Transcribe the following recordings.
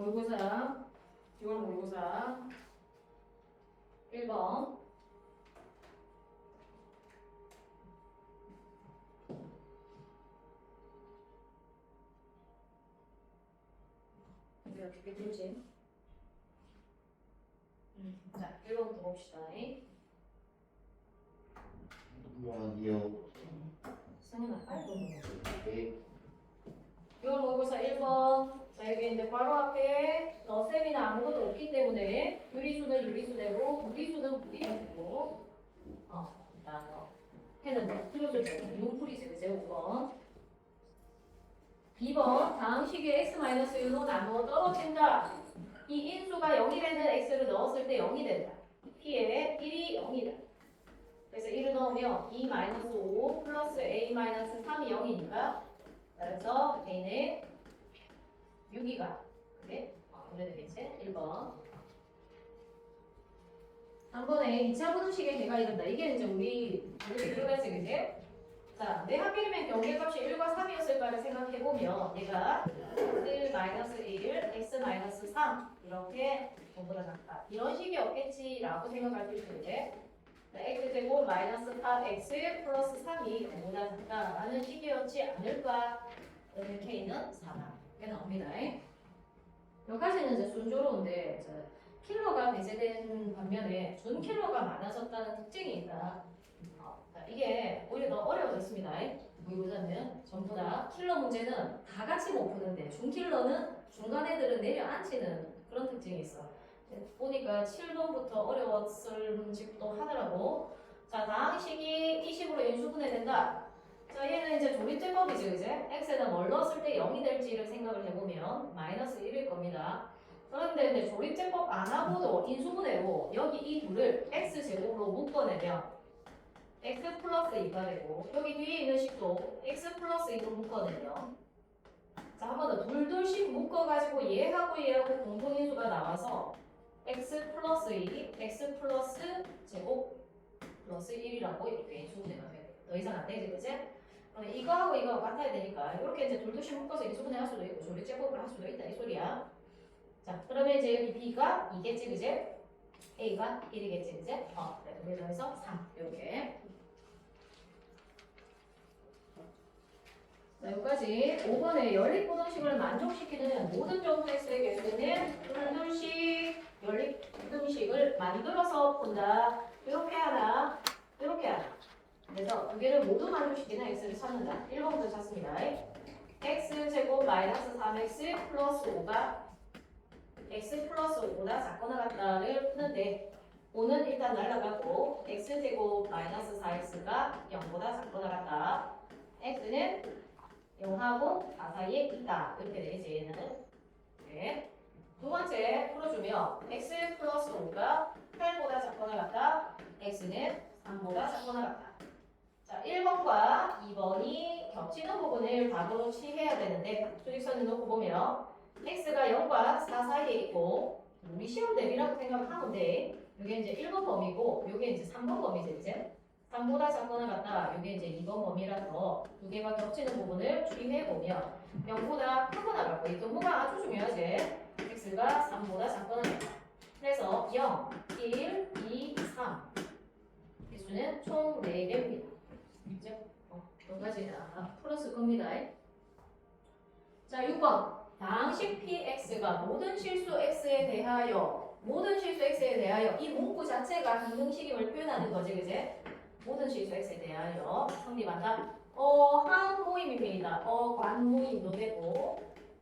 모의고사 6월 모의고사 1번 이제 어떻게 되지? 자, 1번부터 봅시다. 뭐하기요? 승현아 빨리 좀 네. 6월 모의고사 1번. 자, 여기 이제 바로 앞에 셈이나 아무것도 없기 때문에 유리수는 유리수대로 무리수는 무리수대로 일단 해는 풀어줘서 눈풀이지 그제 5번. 2번 다음 식의 x-1로 나누어 떨어진다. 이 인수가 0이 되는 x를 넣었을 때 0이 된다. p의 1이 0이다. 그래서 1을 넣으면 2-5 플러스 a-3이 0이니까 그래서 a는 6이가 그래? 그래 되겠지? 1번 3번에 2차 부등식의 대가 이른다. 이게 이제 우리 들어가지 그지? 자, 내 하필이면 경계값이 1과 3이었을까를 생각해보면 얘가 x-1, x-3 이렇게 전부다 같다. 이런 식이 없겠지라고 생각할 수 있는데 x제곱 마이너스 4x 플러스 3이 전부다 같다라는 식이었지 않을까? 그러면 k는 4다. 이렇게 나옵니다. 여기까지는 이제 순조로운데 킬러가 배제된 반면에 준 킬러가 많아졌다는 특징이 있다. 자, 이게 오히려 더 어려워졌습니다. 모의고사는 전부 다 킬러 문제는 다 같이 못 푸는데 준 킬러는 중간 애들은 내려앉히는 그런 특징이 있어. 보니까 7번부터 어려웠을 집도 하더라고. 자, 다항식이 이 식으로 인수분해된다. 자, 얘는 이제 조립제법이지, 그제? x에다 뭘 넣었을 때 0이 될지를 생각을 해보면 마이너스 1일 겁니다. 그런데 이제 조립제법 안 하고도 인수분해로 여기 이 둘을 x제곱으로 묶어내면 x 플러스 2가 되고 여기 뒤에 있는 식도 x 플러스 2로 묶어내면 자, 한 번 더 둘둘씩 묶어가지고 얘하고 얘하고 공통인수가 나와서 x 플러스 2, x 플러스 제곱 플러스 1이라고 이렇게 인수분해가 돼요. 더 이상 안 되지, 그지? 그럼 이거하고 이거 같아야 되니까 이렇게 이제 둘둘씩 묶어서 인수분해 할 수도 있고 조립제법을 할 수도 있다 이 소리야. 자, 그러면 이제 여기 b가 2겠지, 그지? a가 1이겠지, 그지? 그래서 해서 3 이렇게. 자, 여기까지 5번에 연립부등식을 만족시키는 모든 정수 x의 개수는 둘둘씩 연립부등식을 만들어서 푼다. 이렇게 하나, 이렇게 하나. 그래서 두 개를 모두 만족시키는 x를 찾는다. 1번부터 찾습니다. x제곱 마이너스 3x 플러스 5가 x 플러스 5보다 작거나 같다를 푸는데 5는 일단 날라가고 x제곱 마이너스 4x가 0보다 작거나 같다. x는 0하고 4 사이에 있다. 이렇게 되겠지, 얘는. 네. 두 번째 풀어주면 x 플러스 5가 8보다 작거나 같다. x는 3보다 작거나 같다. 자, 1번과 2번이 겹치는 부분을 답으로 취해야 되는데 수직선을 놓고 보면 x가 0과 4 사이에 있고 우리 시험 대비라고 생각하면 돼. 이게 이제 1번 범위고 이게 이제 3번 범위지, 이제. 3보다 작거나 같다. 이게 이제 2번 범위라서 두 개가 겹치는 부분을 추림해보면 0보다 크거나 같고 이 분모가 아주 중요하지. x가 3보다 작거나 같다. 그래서 0, 1, 2, 3 개수는 총 4개입니다. 그죠? 여기까지 풀었을 겁니다. 자, 6번 다항식 px가 모든 실수 x에 대하여 이 문구 자체가 항등식임을 표현하는 거지, 그제? 모든 실수 x에 대하여 성립한다. 항모임입니다. 관모임도 되고.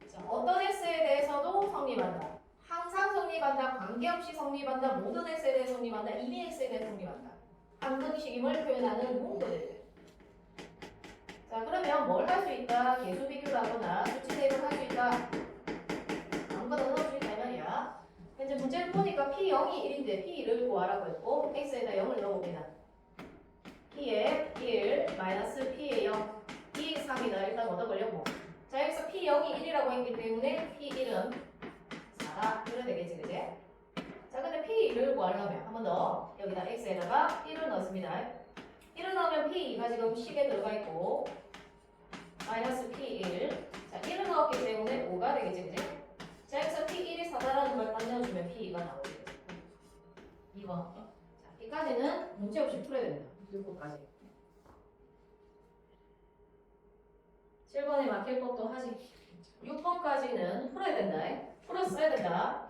자, 어떤 x에 대해서도 성립한다. 항상 성립한다. 관계없이 성립한다. 모든 x에 대해 성립한다. 이미 x에 대해 성립한다. 항등식임을 표현하는 문구들. 자, 그러면 뭘 할 수 있다? 계수 비교를 하거나 수치 대입을 할 수 있다. 아무거나 넣을 수 있다 이 말이야. 이제 문제를 보니까 P0이 1인데 P1을 구하라고 했고 X에다 0을 넣어봅니다. P에 1 마이너스 P에 0 2, 3이다. 일단 얻어보려고. 자, 여기서 P0이 1이라고 했기 때문에 P1은 4다. 이래 되겠지, 그지? 자, 근데 P1을 구하려면 한 번 더 여기다 X에다가 1을 넣습니다. 1을 넣으면 P2가 지금 식에 들어가 있고 마이너스 P1 자, 1을 넣었기 때문에 5가 되겠지, 그지? 자, 여기서 P1 이거. 자, 이까지는 문제 없이 풀어야 됩니다. 6번까지. 7번에 막힐 법도 하지. 6번까지는 풀어야 된다. 풀어 써야 된다.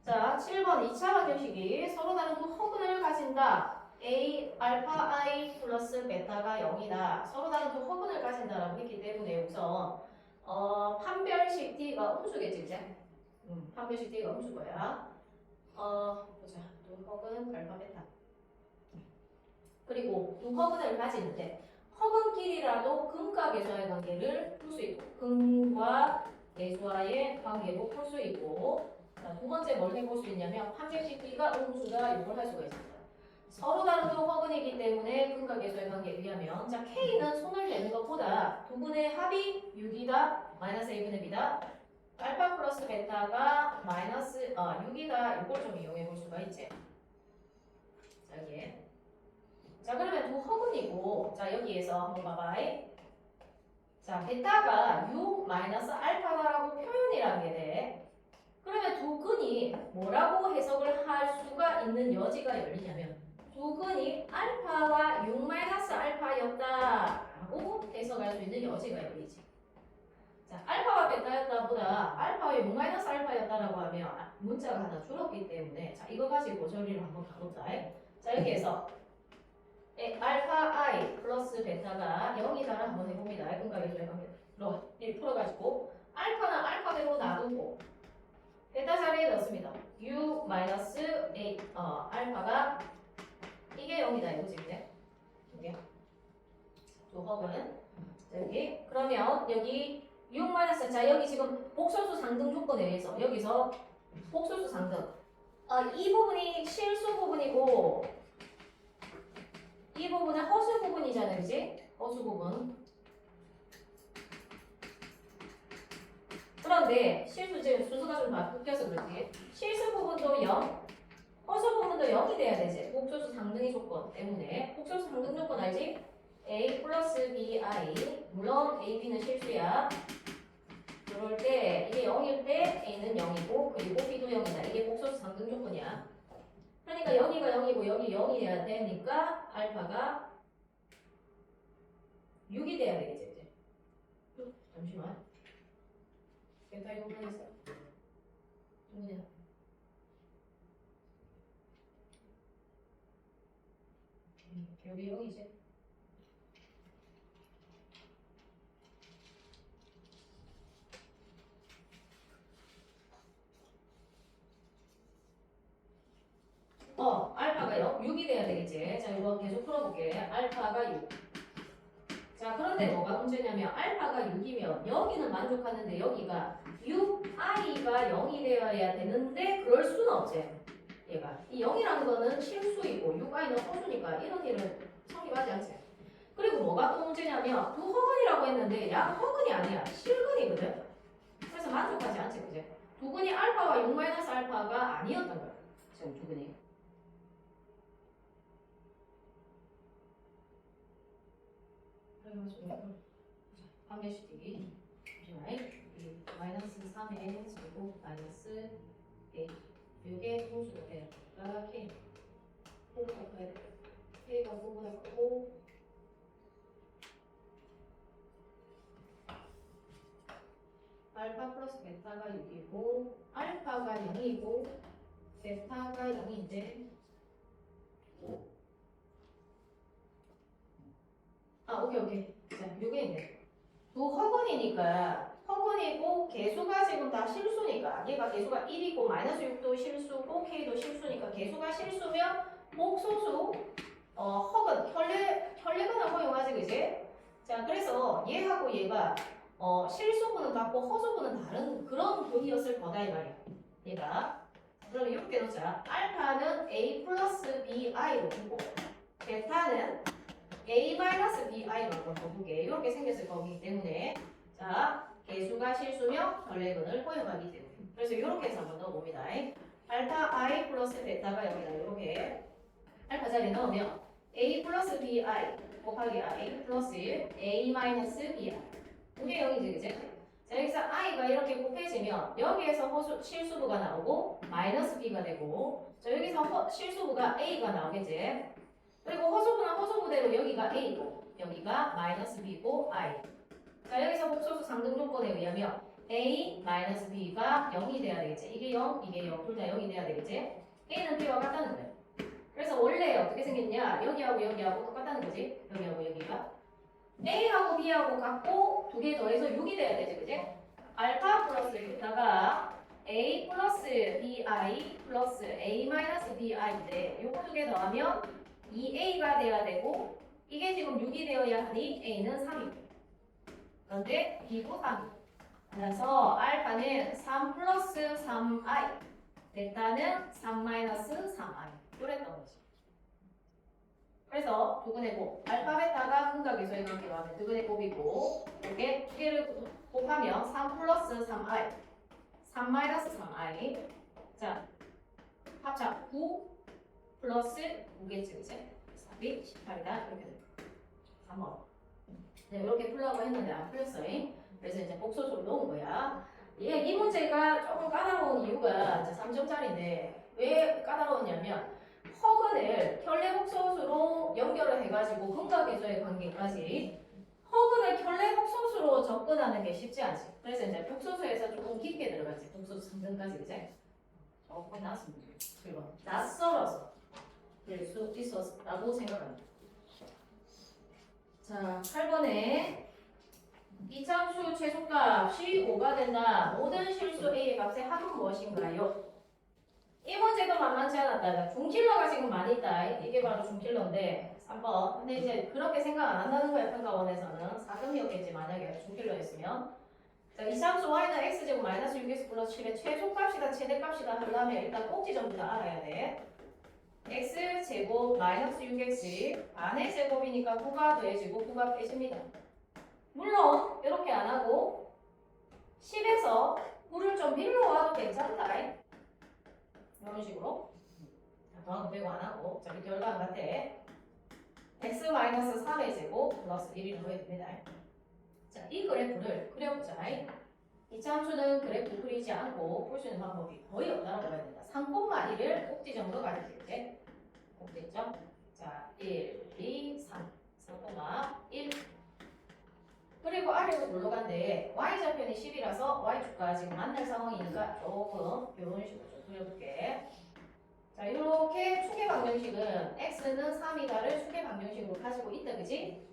자, 7번 2차 방정식이 서로 다른 두 허근을 가진다. A, 알파 I 플러스 베타가 0이다. 서로 다른 두 허근을 가진다라고 했기 때문에 우선 판별식 D가 음수겠지, 이제? 판별식 D가 음수 거야. 보자. 두 허근 알파 베타. 그리고 두 허근을 가지는데 허근끼리라도 근과 계수와의 관계를 풀 수 있고 근과 계수와의 관계도 풀 수 있고 자, 두 번째 뭘 해볼 수 있냐면 판별식 D가 음수다 이걸 할 수가 있습니다. 서로 다른 두 허근이기 때문에 근과 계수의 관계에 의하면 자 K는 손을 대는 것보다 두 분의 합이 6이다 마이너스 1분의 B다 알파 플러스 베타가 마이너스 6이다 이걸 좀 이용해 볼 수가 있지. 자 여기에 자 그러면 두 허근이고 자 여기에서 한번 봐봐. 자 베타가 6 마이너스 알파다라고 표현이라는 게 돼. 그러면 두 근이 뭐라고 해석을 할 수가 있는 여지가 열리냐면 두 근이 알파가 6 마이너스 알파였다라고 해석할 수 있는 여지가 열리지. 자 알파와 베타였다 보다 알파와 6 마이너스 알파였다라고 하면 문자가 하나 줄었기 때문에 자 이거 가지고 처리를 한번 가볼까. 자 여기에서 알파 I 플러스 베타가 0이다를 한번 해봅니다. 그러니까 계수의 관계로 풀어가지고 알파는 알파대로 놔두고 베타 자리에 넣습니다. U 마이너스 A 알파가 이게 0이다 이거지 근데 이게 조합은 여기 그러면 여기 6 마이너스 자 여기 지금 복소수 상등 조건에 의해서 여기서 복소수 상등 이 부분이 실수 부분이고 이 부분은 허수 부분이잖아요, 그지? 허수 부분. 그런데 실수 지금 순서가 좀 바뀌어서 그렇지. 실수 부분도 0, 허수 부분도 0이 돼야 되지. 복소수 상등의 조건 때문에. 복소수 상등 조건 알지? A 플러스 BI. 물론 A, B는 실수야. 그럴 때 이게 0일 때 A는 0이고 그리고 B도 0이다. 이게 복소수 상등 조건이야. 그러니까 여기가 0이고 여기 0이어야 되니까 알파가 6이 돼야 되겠지 이제. 잠시만. 베타 이거 보냈어. 누구냐? 여기 0이지. 알파가 6이 돼야 되겠지. 자, 이거 계속 풀어볼게. 알파가 6. 자, 그런데 뭐가 문제냐면, 알파가 6이면, 여기는 만족하는데, 여기가 6i가 0이 되어야 되는데, 그럴 수는 없지. 얘가. 이 0이라는 거는 실수이고, 6i는 허수니까, 이런 일은 성립하지 않지. 그리고 뭐가 또 문제냐면, 두 허근이라고 했는데, 양 허근이 아니야. 실근이거든. 그래서 만족하지 않지, 그지? 두 근이 알파와 6 마이너스 알파가 아니었던 거야. 지금 두 근이. 판별식이 마이너스 3의 제곱 마이너스 A 이게 소수가 돼요. 그러니까 K 호가 커야 돼. K가 9보다 크고 알파 플러스 베타가 6이고 알파가 0이고 베타가 0인데 오케이. 자, 6인데 두 허근이니까 허근이고 개수가 지금 다 실수니까 얘가 개수가 1이고 마이너스 6도 실수고 K도 실수니까 개수가 실수면 복소수 허근 혈례근을 허용하지 그지? 자 그래서 얘하고 얘가 실수분은 같고 허수분은 다른 그런 분이었을 거다 이 말이야. 얘가 그럼 이렇게 놓자. 알파는 A 플러스 BI로 두고 베타는 A-BI로 한번 거두게 이렇게 생겼을 거기 때문에 자 개수가 실수며 전례근을 허용하기 때문에 그래서 이렇게 해서 한번 넣어봅니다. 알파 I 플러스 베타가 여기다 이렇게 알파 자리에 넣으면 A 플러스 BI 곱하기 I 플러스 A 마이너스 BI 이게 0이지 그치? 자, 여기서 i가 이렇게 곱해지면 여기에서 실수부가 나오고 마이너스 b가 되고 자, 여기서 실수부가 a가 나오겠지. 그리고 허수부는 허수부대로 여기가 a고 여기가 마이너스 b고 i. 자, 여기서 복소수 상등 조건에 의하면 a 마이너스 b가 0이 돼야 되겠지. 이게 0, 이게 0, 둘 다 0이 돼야 되겠지. a는 b와 같다는 거예요. 그래서 원래 어떻게 생겼냐? 여기하고 여기하고 똑같다는 거지. 여기하고 여기가 a하고 b하고 같고 두 개 더해서 6이 돼야 되지, 그지? 알파 플러스 여기다가 a 플러스 bi 플러스 a 마이너스 bi인데 요거 두 개 더하면 2a가 돼야 되고 이게 지금 6이 되어야 하니 a는 3이고 그런데 b도 3이고 그래서 알파는 3 플러스 3i 델타는 3 마이너스 3i 그랬던 거지. 그래서 두근의 곱 알파 베타가 근각에서의 관계로 하면 두근의 곱이고 이렇게 두 개를 곱하면 3 플러스 3i 3 마이너스 3i 자 합차 9 플러스 9겠지 그치? 4이 18이다 이렇게 됩니다. 3번 네, 이렇게 풀라고 했는데 안 풀렸어. 그래서 이제 복소수로 놓은 거야. 이 문제가 조금 까다로운 이유가 이제 3점짜리인데 왜 까다로웠냐면 허근을 켤레 복소수로 연결을 해가지고 근각계수의 관계까지 허근을 켤레 복소수로 접근하는 게 쉽지 않지. 그래서 이제 복소수에서 조금 깊게 들어갔지. 복소수 3등까지 이제 조금 낯습니다. 그리고 낯설어서 될 수 있었다고 생각합니다. 자, 8번에 이참수 최소값이 5가 된다. 모든 실수 A의 값의 합은 무엇인가요? 이 문제도 만만치 않았다. 중킬러가 지금 많이 있다. 이게 바로 중킬러인데 3번. 근데 이제 그렇게 생각 안 한다는 거야. 평가원에서는 4점이었겠지 만약에 중킬러였으면. 자, 이참수 y는 x제곱 마이너스 6x 플러스 7의 최소값이다 최대값이다 하려면 일단 꼭지 전부 다 알아야 돼. x제곱 마이너스 6x 안의 제곱이니까 9가 더해지고 9가 빼집니다. 물론 이렇게 안 하고 10에서 9를 좀 밀러와도 괜찮다. 이런 식으로 더하고 빼고 안 하고 자, 이 결과는 같아. x 마이너스 3의 제곱 플러스 1을 넣어야 됩니다. 자, 이 그래프를 그려보자. 이 참수는 그래프 그리지 않고 볼 수 있는 방법이 거의 없다고 봐야 된다. 3,1을 꼭지 정도 가지겠지. 꼭지점. 자, 1, 2, 3. 3,1. 그리고 아래로 올라간데 y좌편이 10이라서 y축과 지금 만날 상황이니까 조금 이런 식으로 좀 그려볼게. 자, 이렇게 축의 방정식은 x는 3이다를 축의 방정식으로 가지고 있다, 그지?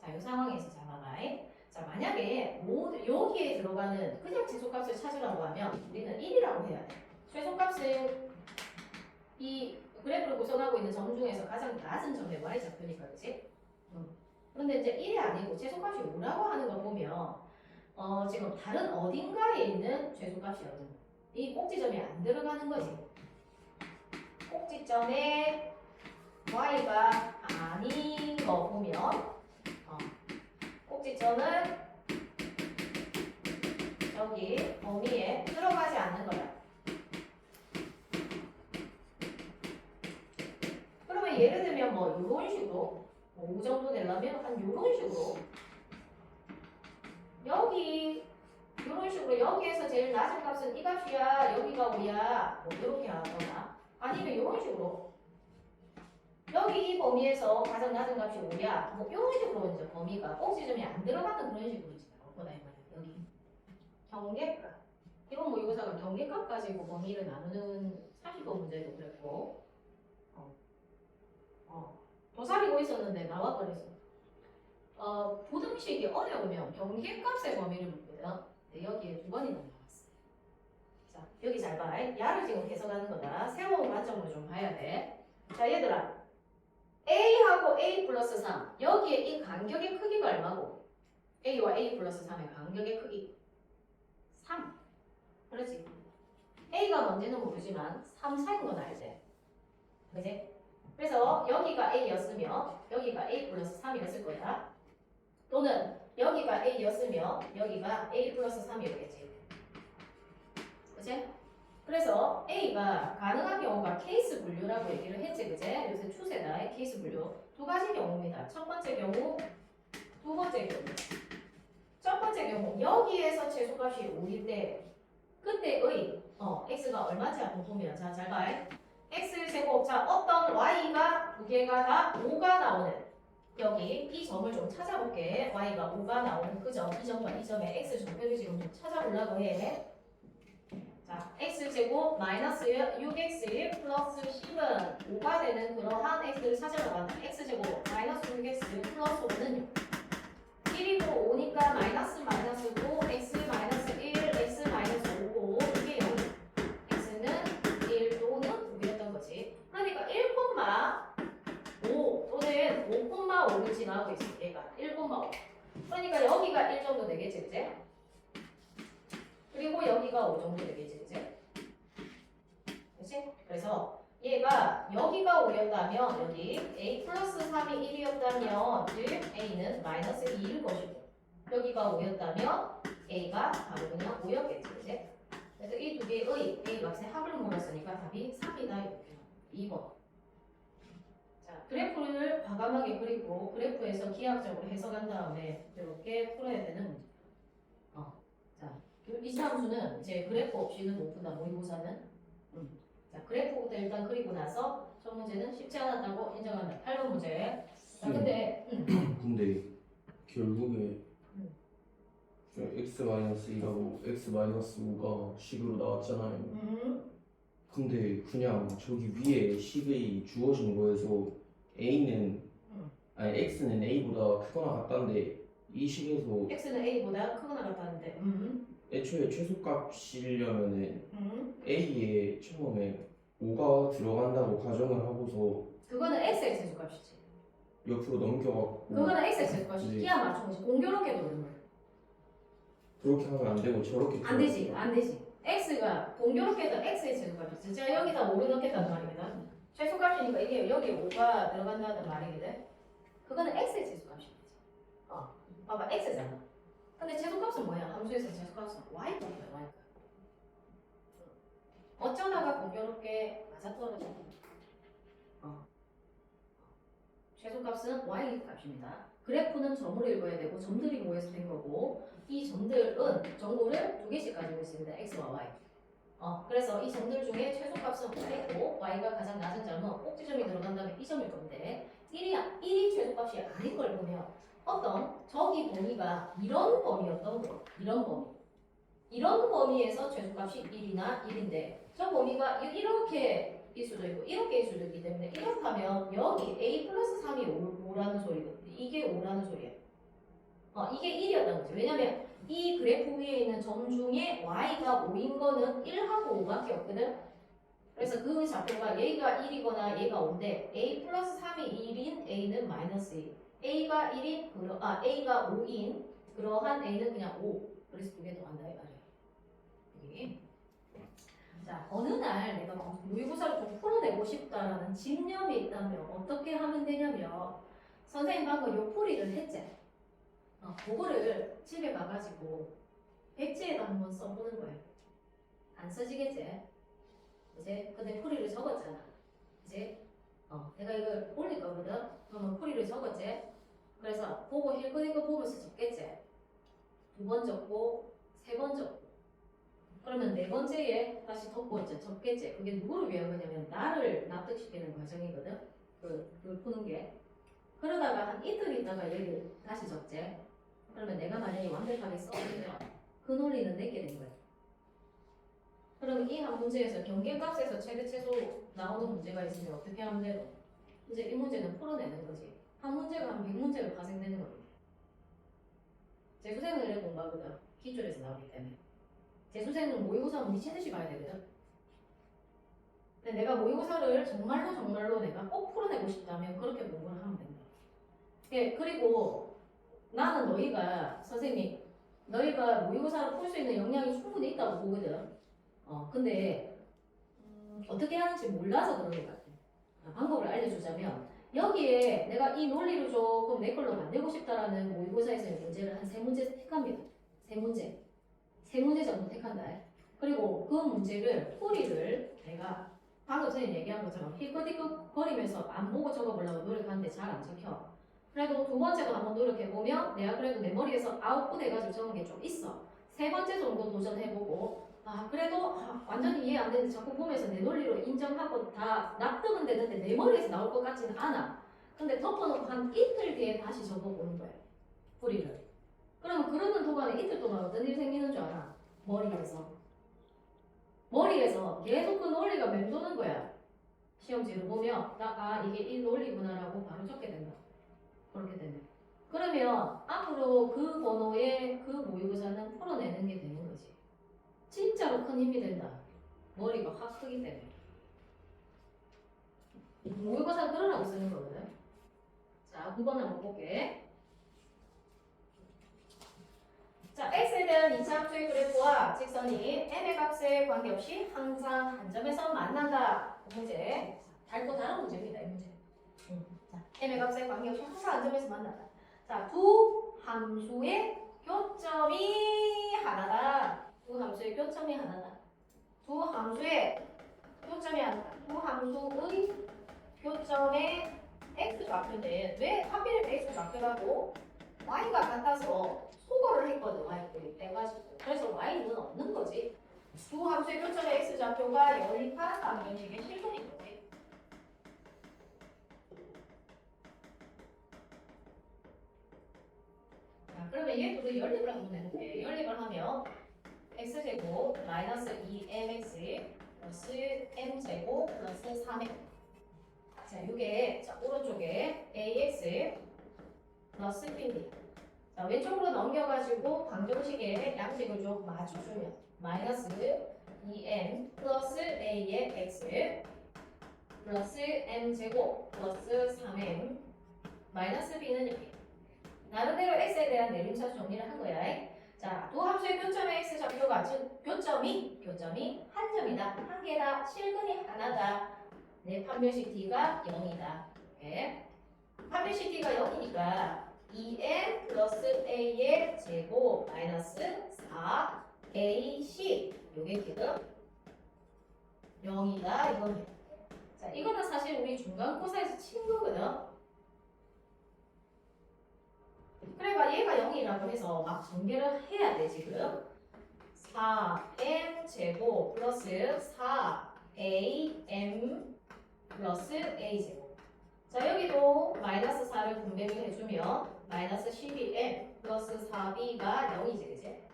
자, 이 상황에서 자, 봐봐. 자, 만약에 여기에 들어가는 그냥 최소값을 찾으라고 하면 우리는 1이라고 해야 돼. 최소값은 이 그래프를 구성하고 있는 점 중에서 가장 낮은 점의 y좌표니까, 그치? 그런데 이제 1이 아니고 최소값이 5라고 하는 걸 보면 지금 다른 어딘가에 있는 최소값이거든. 이 꼭지점이 안 들어가는 거지. 꼭지점에 y가 아닌 거 보면 꼭지점은 여기 범위에 들어가지 않는 거야. 그러면 예를 들면 뭐 이런 식으로 5 정도 되려면 한 이런 식으로 여기 이런 식으로 여기에서 제일 낮은 값은 이 값이야 여기가 5야 뭐 이렇게 하거나 아니면 이런 식으로 여기 이 범위에서 가장 낮은 값이 5야 뭐 이런 식으로 이제 범위가 꼭지점이 안 들어가는 그런 식으로 이제 나오거나 여기 경계값 이건 모의고사가 경계값 가지고 범위를 나누는 40번 문제도 그랬고 도사리고 있었는데 나와버렸어. 부등식이 어려우면 경계값의 범위를 묻고요. 네, 여기에 2번이나 나왔어. 자, 여기 잘 봐. 야를 지금 해석하는 거다. 새로운 관점으로 좀 봐야 돼. 자, 얘들아. A하고 A 플러스 3. 여기에 이 간격의 크기가 얼마고? A와 A 플러스 3의 간격의 크기. 3. 그렇지? A가 뭔지는 모르지만 3 사인 건 알지? 그지? 그래서 여기가 A였으면 여기가 A 플러스 3이었을 거야. 또는 여기가 A였으면 여기가 A 플러스 3이었겠지. 그치? 그래서 A가 가능한 경우가 케이스 분류라고 얘기를 했지. 그치? 요새 추세다. 케이스 분류. 두 가지 경우입니다. 첫 번째 경우, 두 번째 경우. 첫 번째 경우 여기에서 최소값이 5일 때 그때의 x가 얼마인지 한번 보면 자, 잘 봐. x제곱 자 어떤 y가 두 개가 다 5가 나오는 여기 이 점을 좀 찾아볼게. y가 5가 나오는 그 점, 이 점과 이 점의 x 좌표를 지금 좀 찾아보려고 해. 자, x제곱 마이너스 6x 플러스 10은 5가 되는 그러한 x를 찾으러 간다. x제곱 마이너스 6x 플러스 5는 6. 1이고 5니까 마이너스 마이너스 9, x 마이너스 1, x 마이너스 5고 이게 0. x는 1 또는 9였던 거지. 그러니까 1,5 또는 5,5를 지나고 있어. 얘가 1,5. 그러니까 여기가 1 정도 되겠지, 그제? 그리고 여기가 5 정도 되겠지, 그제? 그치? 그래서 얘가 여기가 5였다면 여기 a 플러스 3이 1이었다면 즉 a는 마이너스 2일 것이고 여기가 5였다면 a가 바로 그냥 5였겠지, 그치? 그래서 이 두 개의 a 값의 합을 물었으니까 답이 3이다 이렇게 2번. 자, 그래프를 과감하게 그리고 그래프에서 기하학적으로 해석한 다음에 이렇게 풀어야 되는 문제. 자, 이 함수는 이제 그래프 없이는 못 푼다. 모의고사는. 자, 그래프부터 일단 그리고 나서 첫 문제는 쉽지 않았다고 인정한다. 8번 문제. 자, 근데 근데 결국에 음. x-1하고 x-5가 식으로 나왔잖아요. 근데 그냥 저기 위에 식이 주어진 거에서 a는 아니 x는 a보다 크거나 같다는데 이 식에서 x는 a보다 크거나 같다는데. 애초에 최소값이려면은 a에 처음에 5가 들어간다고 가정을 하고서 그거는 x의 최소값이지. 옆으로 넘겨갖고 그거는 x의 최소값이지. 네. 기하 맞춘 거지. 공교롭게 노는 거야. 그렇게 하면 안 되고 저렇게 안 되지, 안 되지. x가 공교롭게도 x의 최소값이지. 제가 여기다 5를 넣겠다는 말이거든. 최소값이니까 이게 여기 5가 들어간다는 말이거든. 그거는 x의 최소값이지. 봐봐, x잖아. 근데 최소값은 뭐야? 함수에서 최소값은 y값이야, y값. 어쩌다가 공교롭게 맞아떨어져. 최소값은 y값입니다. 그래프는 점으로 읽어야 되고 점들이 모여서 된 거고 이 점들은 정보를 두 개씩 가지고 있습니다. x와 y. 그래서 이 점들 중에 최소값은 y고 y가 가장 낮은 점은 꼭지점이 들어간다면 이 점일 건데 1이 최소값이 아닌 걸 보면 어떤 저기 범위가 이런 범위였던 거 이런 범위에서 최소값이 1이나 1인데 저 범위가 이렇게 일 수도 있고 이렇게 일 수도 있기 때문에 이렇다면 여기 a 플러스 3이 5라는 소리거든요. 이게 5라는 소리예요. 이게 1이었던 거죠. 왜냐면 이 그래프 위에 있는 점 중에 y가 5인 거는 1하고 5밖에 없거든. 그래서 그 좌표가 얘가 1이거나 얘가 5인데 a 플러스 3이 1인 a는 마이너스 2. a가 1인 a가 5인 그러한 a는 그냥 5. 그래서 두 개 더 한다 이 말이에요. 여기. 자, 어느 날 내가 모의고사를 좀 풀어내고 싶다라는 집념이 있다면 어떻게 하면 되냐면 선생님 방금 요풀이를 했지? 그거를 집에 가가지고 백지에다 한번 써보는 거예요. 안 써지겠지? 이제 근데 풀이를 적었잖아. 이제 내가 이걸 올릴 거거든? 그러면 풀이를 적었지? 그래서 보고 힐끗힐끗 보면서 적겠지? 2번 적고 3번 적고 그러면 4번째에 다시 덮고 이제 적겠지. 그게 누구를 위한 거냐면 나를 납득시키는 과정이거든. 그걸 푸는 게. 그러다가 한 이틀 있다가 얘를 다시 적지. 그러면 내가 만약에 완벽하게 써보면 그 논리는 내게 된 거야. 그러면 이 한 문제에서 경계값에서 최대 최소 나오는 문제가 있으면 어떻게 하면 돼요? 이제 이 문제는 풀어내는 거지. 한 문제가 한 100문제가 발생되는 거거든. 재수생은 이래 공부하거든. 기출에서 나오기 때문에. 재수생은 모의고사 미친 듯이 봐야 되거든. 근데 내가 모의고사를 정말로 내가 꼭 풀어내고 싶다면 그렇게 공부를 하면 된다. 그리고 나는 너희가 선생님 너희가 모의고사를 풀 수 있는 역량이 충분히 있다고 보거든. 근데 어떻게 하는지 몰라서 그런 것 같아. 방법을 알려주자면 여기에 내가 이 논리를 조금 내 걸로 만들고 싶다라는 모의고사에서의 문제를 한 3문제 택합니다. 3문제 정도 택한다. 그리고 그 문제를 풀이를 내가 방금 전에 얘기한 것처럼 힐끗힐끗 거리면서 안 보고 적어보려고 노력하는데 잘 안 적혀. 그래도 두 번째도 한번 노력해보면 내가 그래도 내 머리에서 아웃풋해가지고 적은 게 좀 있어. 세 번째 정도 도전해보고 그래도 완전히 이해 안 되는데 자꾸 보면서 내 논리로 인정하고 다 납득은 되는데 내 머리에서 나올 것 같지는 않아. 근데 덮어놓고 한 이틀 뒤에 다시 적어보는 거야. 뿌리를. 그러면 그러는 동안에 이틀 동안 어떤 일이 생기는 줄 알아? 머리에서 계속 그 논리가 맴도는 거야. 시험지를 보면 이게 이 논리구나라고 바로 적게 된다. 그렇게 되면. 그러면 앞으로 그 번호의 그 모의고사는 풀어내는 게 되는 거지. 진짜로 큰 힘이 된다. 머리가 확 크기 때문에. 모의고사는 그러라고 쓰는 거거든. 자, 9번 한번 볼게. 자, x에 대한 2차 함수의 그래프와 직선이 m의 값에 관계없이 항상 한 점에서 만난다. 문제. 달고 다른 문제입니다. 이 문제. 자, m의 값에 관계없이 항상 한 점에서 만난다. 자, 두 함수의 교점이 하나다. 두 함수의 교점이 하나다. 두 함수의 교점이 하나다. 두 함수의 교점의 x좌표인데 왜 하필 x좌표라고? y가 같아서 소거를 했거든. y들이 빼가지고. 그래서 y는 없는 거지. 두 함수의 교점의 x좌표가 연립한 방정식의 실분인 거지. 자, 그러면 얘도 연립을 하면 되는데 연립을 하면 x제곱 마이너스 2mx 플러스 m제곱 플러스 3m. 자, 이게 오른쪽에 ax 플러스 b입니다. 자, 왼쪽으로 넘겨가지고 방정식의 양식을 좀 맞춰주면 마이너스 2m 플러스 a의 x 플러스 m제곱 플러스 3m 마이너스 b는 여기. 나름대로 x에 대한 내림차 정리를 한 거야. 자, 두 함수의 교점의 x좌표가 즉 교점이 한 점이다. 한 개다. 실근이 하나다. 내 판별식 d가 0이다. 네. 판별식 d가 0이니까 2m 플러스 a의 제곱 마이너스 4ac 요게 지금 0이다 이거는. 자, 이거는 사실 우리 중간고사에서 친 거거든. 그러니까 얘가 0이라고 해서 막 전개를 해야 돼 지금. 4m 제곱 플러스 4am 플러스 a제곱. 자, 여기도 마이너스 4를 분배를 해주면 마이너스 12m 플러스 4b가 0이지, 그치?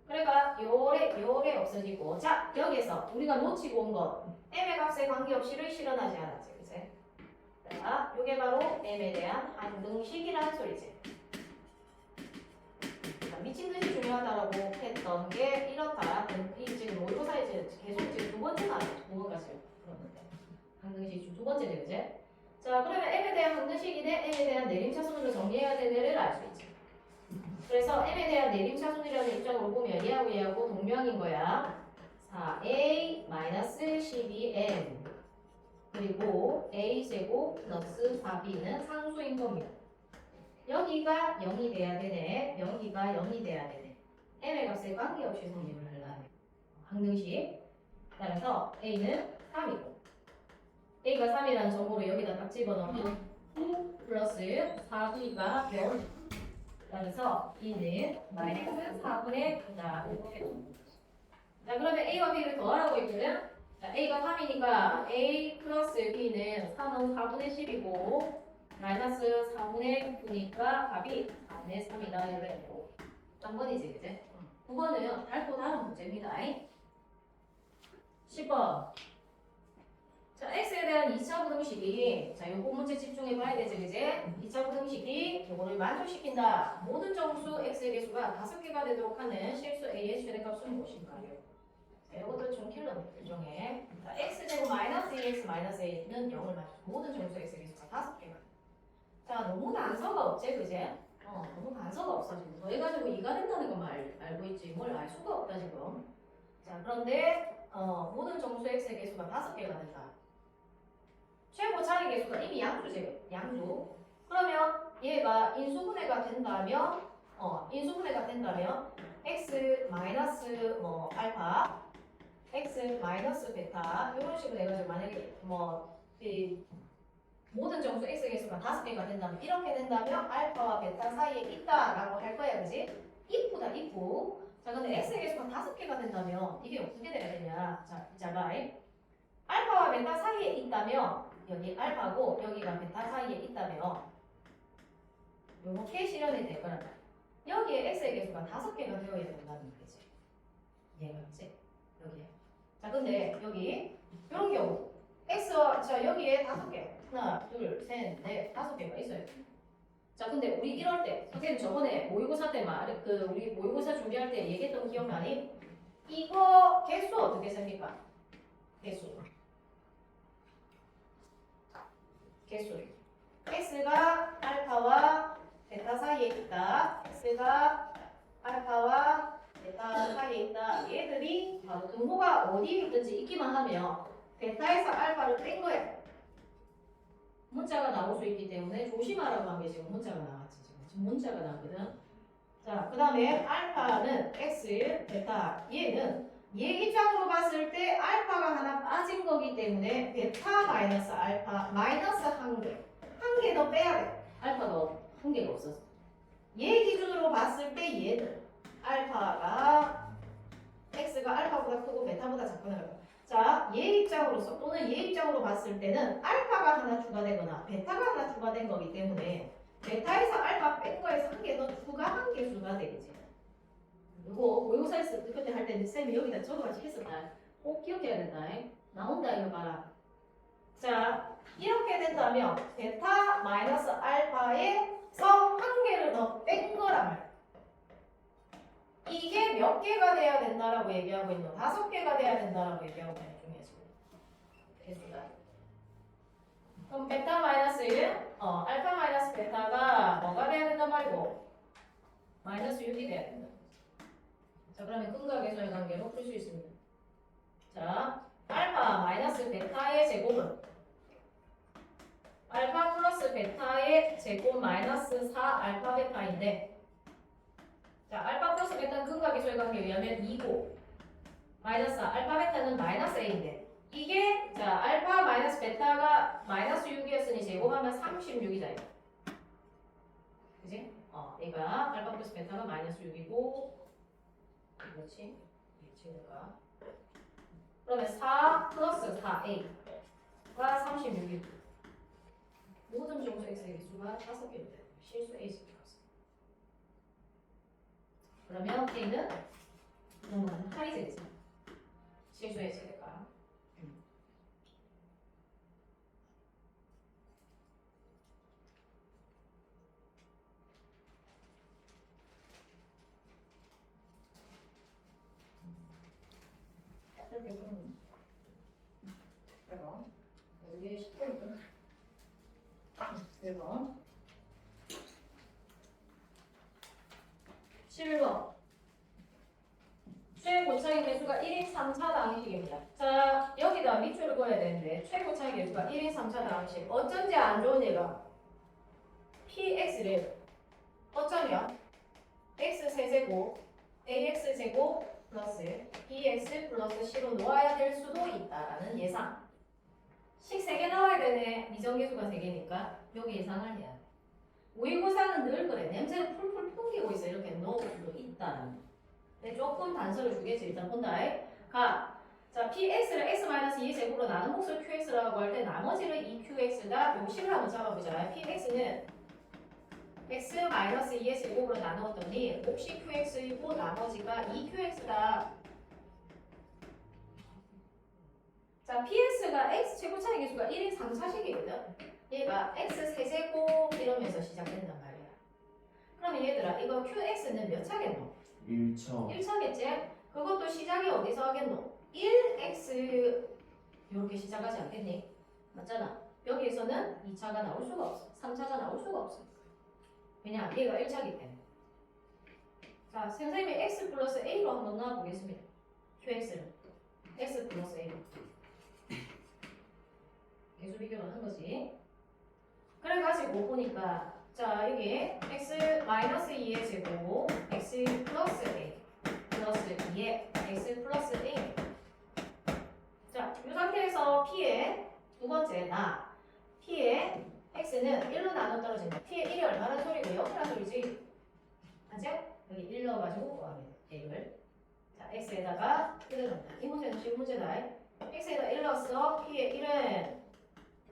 그러니까 요래 없어지고. 자, 여기서 우리가 놓치고 온 것 m의 값에 관계없이를 실현하지 않았지, 그치? 자, 요게 바로 m에 대한 항등식이라는 소리지. 미친듯이 중요하다라고 했던 게 이렇다. 이 지금 모의고사에 계속 지금 두 번째 나왔죠. 두 번까지 그러는데 항등식 두 번째네, 그치? 자, 그러면 m에 대한 항등식이 대 m에 대한 내림차순으로 정리해야 되는를 알 수 있지. 그래서 m에 대한 내림차순이라는 입장으로 보면 얘하고 동명인 거야. 4a 마이너스 12m 그리고 a제곱 플러스 4b는 상수인 겁니다. 여기가 0이 돼야 되네. 여기가 0이 돼야 되네. m의 값에 관계없이 성립을 하려면 항등식. 따라서 a는 3이고 a가 3이라는 정보를 여기다 딱 집어넣으면 9 플러스 4b가 0. 따라서 b는 마이너스 4분의 9다. 자, 그러면 a와 b를 더하라고 했거든. 자, a가 3이니까 a 플러스 b는 3은 4분의 10이고 마이너스 4분의 9니까 답이 4분의 3이다. 이래고 3번이지, 그치? 9번은 달고 다른 문제입니다. 10번. 자, x에 대한 2차 부등식이 자, 요거 문제 집중해 봐야 되지, 그지? 2차 부등식이 요거를 만족시킨다. 모든 정수 x의 개수가 5개가 되도록 하는 실수 a의 최대값은 무엇인가요? 자, 요것도 좀 킬러입니다. 일종의. 자, x제곱 마이너스 2x 마이너스 a는 0을 맞춰. 모든 정수 x의 개수가 5개가. 자, 너무 단서가 없지, 그지? 너무 단서가 없어, 지금. 너 해가지고 2가 된다는 것만 알고 있지. 뭘 알 수가 없다, 지금. 자, 그런데, 모든 정수 x의 개수가 5개가 된다. 최고 차례 개수가 이미 양수지, 양수. 그러면 얘가 인수분해가 된다면, x 마이너스 알파, x 마이너스 베타, 이런 식으로 해가지고 만약에 모든 정수 x의 개수가 5개가 된다면 이렇게 된다면 알파와 베타 사이에 있다라고 할 거야, 그지? if다 if. 자, 근데 x의 개수가 5개가 된다면 이게 어떻게 돼야 되냐? 자, 봐. 알파와 베타 사이에 있다면 여기 알파고 여기가 베타 사이에 있다면 이렇게 실현이 될 거란 말이야. 여기에 x의 개수가 5개가 되어야 된다는 거지. 얘가 있지? 여기에. 자, 근데 여기 이런 경우 x와 자 여기에 5개 하나 둘셋넷 5개가 있어요. 자, 근데 우리 이럴 때 선생님 저번에 모의고사 때 우리 모의고사 준비할 때 얘기했던 거 기억나니? 이거 개수 어떻게 셉니까? 개수 x가 알파와 베타 사이에 있다. x가 알파와 베타 사이에 있다. 얘들이 바로 등호가 어디 있든지 있기만 하면 베타에서 알파를 뺀 거야. 문자가 나올 수 있기 때문에 조심하라고 한 게 지금 문자가 나왔지. 지금 문자가 나왔거든. 자, 그 다음에 알파는 x, 베타 얘는 얘 입장으로 봤을 때 알파가 하나 빠진 거기 때문에 베타 마이너스 알파 마이너스 한 개 더 빼야 돼. 알파가 한 개가 없어서. 얘 기준으로 봤을 때 얘는 알파가 x가 알파보다 크고 베타보다 작거나 그래. 자, 얘 입장으로서 또는 얘 입장으로 봤을 때는 알파가 하나 추가되거나 베타가 하나 추가된 거기 때문에 베타에서 알파 뺀 거에서 한 개 더 추가한 개수가 되겠지. 이거 모의고사에서 그때 할 때 쌤이 여기다 적어가지고 했었다. 꼭 기억해야 된다. 나온다 이거 봐라. 자, 이렇게 된다면 베타 마이너스 알파에서 한 개를 더 뺀 거란 말이야. 이게 몇 개가 돼야 된다라고 얘기하고 있는 5개가 돼야 된다라고 얘기하고 있는 중에서 개수다. 그럼 베타 마이너스 1, 알파 마이너스 베타가 뭐가 돼야 된단 말이고 마이너스 6이 돼야 된다. 자, 그러면 근과 계수의 관계로 풀 수 있습니다. 자, 알파 마이너스 베타의 제곱은 알파 플러스 베타의 제곱 마이너스 4 알파 베타인데, 자, 알파 플러스 베타는 근과 계수의 관계에 의하면 2고 마이너스 알파 베타는 마이너스 a인데 이게 자 알파 마이너스 베타가 마이너스 6이었으니 제곱하면 36이다. 그지? 얘가 알파 플러스 베타가 마이너스 6이고 그렇지? 얘가 그러면 4 플러스 4a가 36이고 모든 정수 x의 개수가 5개입니다. 실수 a 들어갔어. 그러면 a는 넘어가는 파이 되겠지. 실수의 제가 이렇게 보면 여기 10포인트 그리고 11번 최고차의 개수가 1인 3차 방식입니다. 자, 여기다 밑줄을 그어야 되는데 최고차의 개수가 1인 3차 방식. 어쩐지 안 좋은 얘가 px를 어쩌면 x 세제곱 ax제곱 플러스 bx 플러스 c로 놓아야 될 수도 있다라는 예상. 식 3개 나와야 되네. 미정계수가 3개니까 여기 예상을 해야 돼. 모의고사는 늘 그래. 냄새를 풀풀 풍기고 있어. 이렇게 넣을 수도 있다는. 근데 조금 단서를 주겠지. 일단 본다. 가. 자, px를 x-2의 제곱으로 나눈 몫을 qx라고 할 때 나머지는 2qx다. 요 식을 한번 잡아보자. px는 x-2의 제곱으로 나누었더니 몫이 qx이고 나머지가 2qx다. 자, px가 x 최고차의 개수가 1인 3차식이거든. 얘가 x 세제곱 이러면서 시작된단 말이야. 그러면 얘들아 이거 qx는 몇 차겠노? 1차 1차겠지? 그것도 시작이 어디서 하겠노? 1x 이렇게 시작하지 않겠니? 맞잖아. 여기에서는 2차가 나올 수가 없어. 3차가 나올 수가 없어. 왜냐? 얘가 1차기 때문에. 자, 선생님이 x 플러스 a로 한번 넣어보겠습니다. qx를 x 플러스 a로 계수 비교를 한 거지. 그래가지고 보니까 자 여기 x-2의 제곱 x 플러스 a 플러스 2의 x 플러스 a. 자, 이 상태에서 p의 두 번째 나 T의 X는 1로 나눠 떨어진다. T의 1이 얼마나 소리고 0이라는 소리지? 맞지? 여기 1 넣어가지고 구하면 돼. A를. 자, X에다가 1을 넣는다. 이 문제는 쉬운 문제다. X에다 1 넣었어. T의 1은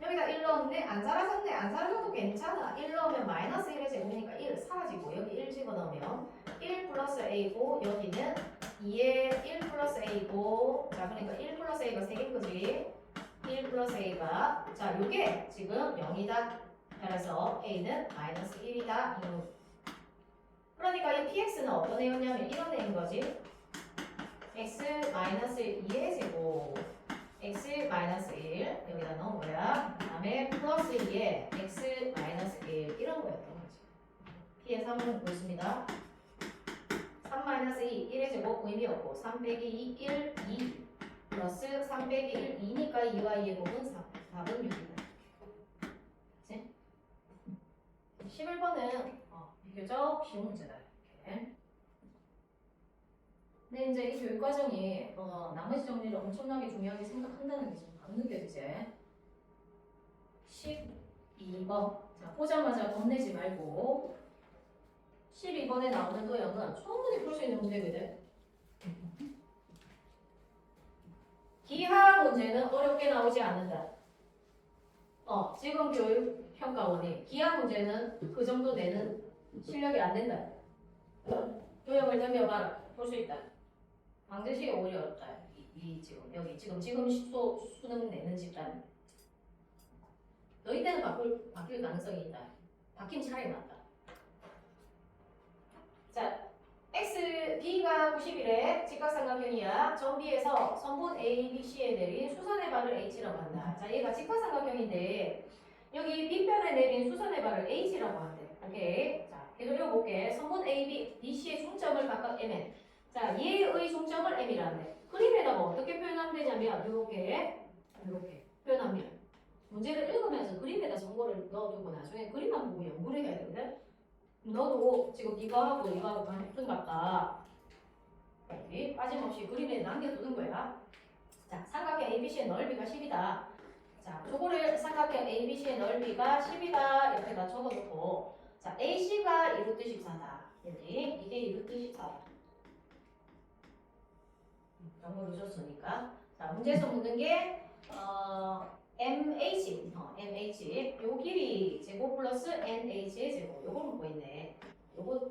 여기다 1 넣었는데 안 사라졌네. 안 사라져도 괜찮아. 1 넣으면 마이너스 1의 제곱이니까 1 사라지고 여기 1 집어넣으면 1 플러스 A고 여기는 2에 1 플러스 A고 자 그러니까 1 플러스 A가 3개인 거지. 1 플러스 A가 자 요게 지금 0이다. 따라서 A는 마이너스 1이다. 그러니까 이 PX는 어떤 애였냐면 이런 애인 거지. X 마이너스 2의 제곱 x 마이너스 1 여기다 넣은 거야. 그 다음에 플러스 2에 x 마이너스 1 이런 거였던 거지. p의 3은 보였습니다. 3 마이너스 2 1의 제곱 의미 없고 3 빼기 2 1 2 플러스 3 빼기 1 2니까 2와 2의 곱은 4 답은 6이다. 그치? 11번은 비교적 쉬운 문제다. 이렇게. 근데 이제 이 교육 과정이 나머지 정리를 엄청나게 중요하게 생각한다는 게 좀 안 느껴지지? 12번. 자, 보자마자 겁내지 말고 12번에 나오는 도형은 충분히 풀 수 있는 문제거든. 기하 문제는 어렵게 나오지 않는다. 지금 교육평가원이 기하 문제는 그 정도 내는 실력이 안 된다. 도형을 넘겨봐라. 볼 수 있다. 방정식이 오히려 어렵다. 지금 여기 지금 수능 내는 집단 너희 때는 바뀔 가능성이 있다. 바뀐 차라리 낫다. 자, x b가 91의 직각삼각형이야. 점 B에서 선분 A, B, C에 내린 수선의 발을 H라고 한다. 자, 얘가 직각삼각형인데 여기 B편에 내린 수선의 발을 H라고 한대. 오케이. 자, 계속 읽어볼게. 선분 A, B, B, C의 중점을 각각 M에. 자, 얘의 중점을 M이라는데 그림에다가 어떻게 표현하면 되냐면 이렇게 표현하면 문제를 읽으면서 그림에다 정보를 넣어두고 나중에 그림만 보고 연구를 해야 되거든. 너도 지금 이거하고 이거하고 같은 같다. 여기 빠짐없이 그림에 남겨두는 거야. 자, 삼각형 ABC의 넓이가 10이다. 자, 저거를 삼각형 ABC의 넓이가 10이다 이렇게다 적어놓고 자, AC가 이루트 14다. 여기 이게 이루트 14다. 정보를 줬으니까 자 문제에서 묻는 게 MH 요 길이 제곱 플러스 NH의 제곱 요걸 묻고 있네. 요거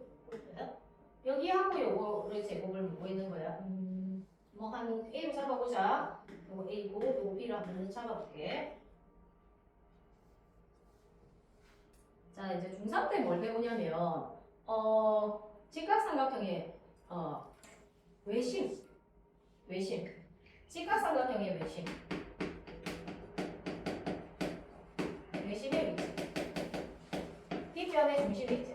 여기하고 요거를 제곱을 묻고 있는 거야. 뭐 한 A로 잡아보자. 요거 A고 요거 B로 한번 잡아볼게. 자 이제 중3 때 뭘 배우냐면 직각삼각형의 외심 직각삼각형의 외심의 위치 B편의 중심의 위치.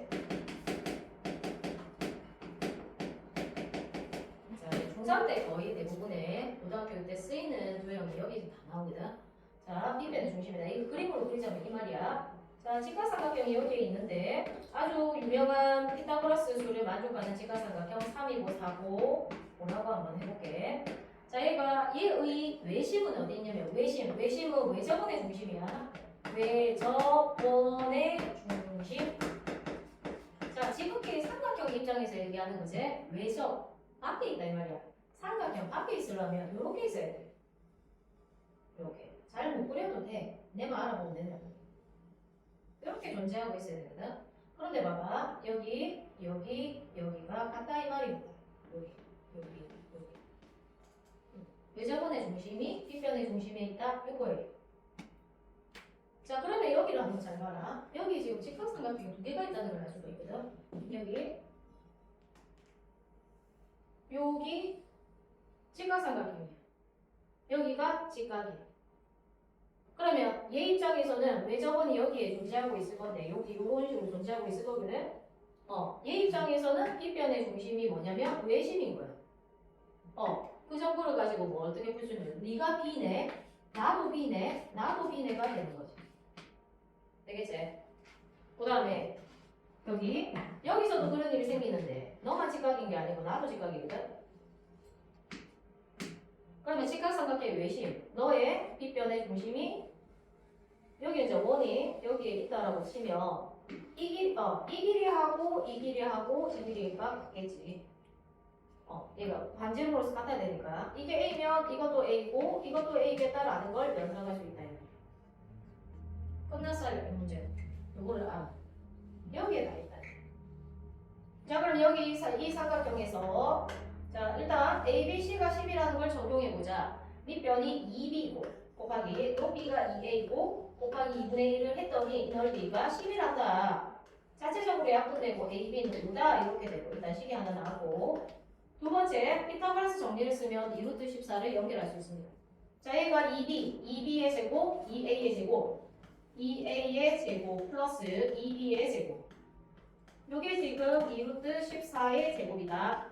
자 중3 때 거의 대부분의 고등학교 때 쓰이는 도형이 여기 다 나오거든. 자 B편의 중심이다. 이거 그림으로 그리자면 이 말이야. 자 직각삼각형이 여기에 있는데 아주 유명한 피타고라스 수를 만족하는 직각삼각형 3이고 4고 뭐라고 한번 해볼게. 자, 얘의 외심은 어디 있냐면 외심은 외접원의 중심이야. 외접원의 중심. 자, 지극히 삼각형 입장에서 얘기하는 거지. 외접 밖에 있다 이 말이야. 삼각형 밖에 있으려면 이렇게 있어야 돼. 이렇게 잘 못 그려도 돼. 내만 알아보면 된다. 이렇게 존재하고 있어야 되거든. 그런데 봐봐, 여기가 같다 이 말입니다. 여기. 외접원의 중심이 B편의 중심에 있다. 이거예요. 자, 그러면 여기를 한번 잘 봐라. 여기 지금 직각삼각형이 두 개가 있다는 걸 알 수가 있거든. 여기 직각삼각형이야. 여기가 직각이야. 그러면 얘 입장에서는 외접원이 여기에 존재하고 있을 건데 여기 이런 식으로 존재하고 있을 거거든. 얘 입장에서는 B편의 중심이 뭐냐면 외심인 거야. 그 정보를 가지고 뭐 어떻게 풀 수 있냐면 네가 B네, 나도 B네가 되는 거지. 되겠지? 그 다음에 여기서도 그런 일이 생기는데 너만 직각인 게 아니고 나도 직각이거든. 그러면 직각삼각형의 외심, 너의 B편의 중심이 여기 이제 원이 여기에 있다라고 치면 이 길이하고 이 길이하고 이 길이가 같겠지. 얘가 반지름으로서 같아야 되니까 이게 A면 이것도 A고 이것도 A겠다라는 걸 연상할 수 있다. 끝났어요 이 문제. 요거를 알아. 여기에 다 있다. 자 그럼 여기 이 삼각형에서 자 일단 ABC가 10이라는 걸 적용해보자. 밑변이 2B고 곱하기 높이가 2A고 곱하기 2분의 1을 했더니 이 넓이가 10이란다. 자체적으로 약분되고 AB는 누다 이렇게 되고 일단 식이 하나 나오고 두 번째 피타고라스 정리를 쓰면 2루트 14를 연결할 수 있습니다. 자 얘가 2B의 제곱 2A의 제곱 2A의 제곱 플러스 2B의 제곱 요게 지금 2루트 14의 제곱이다.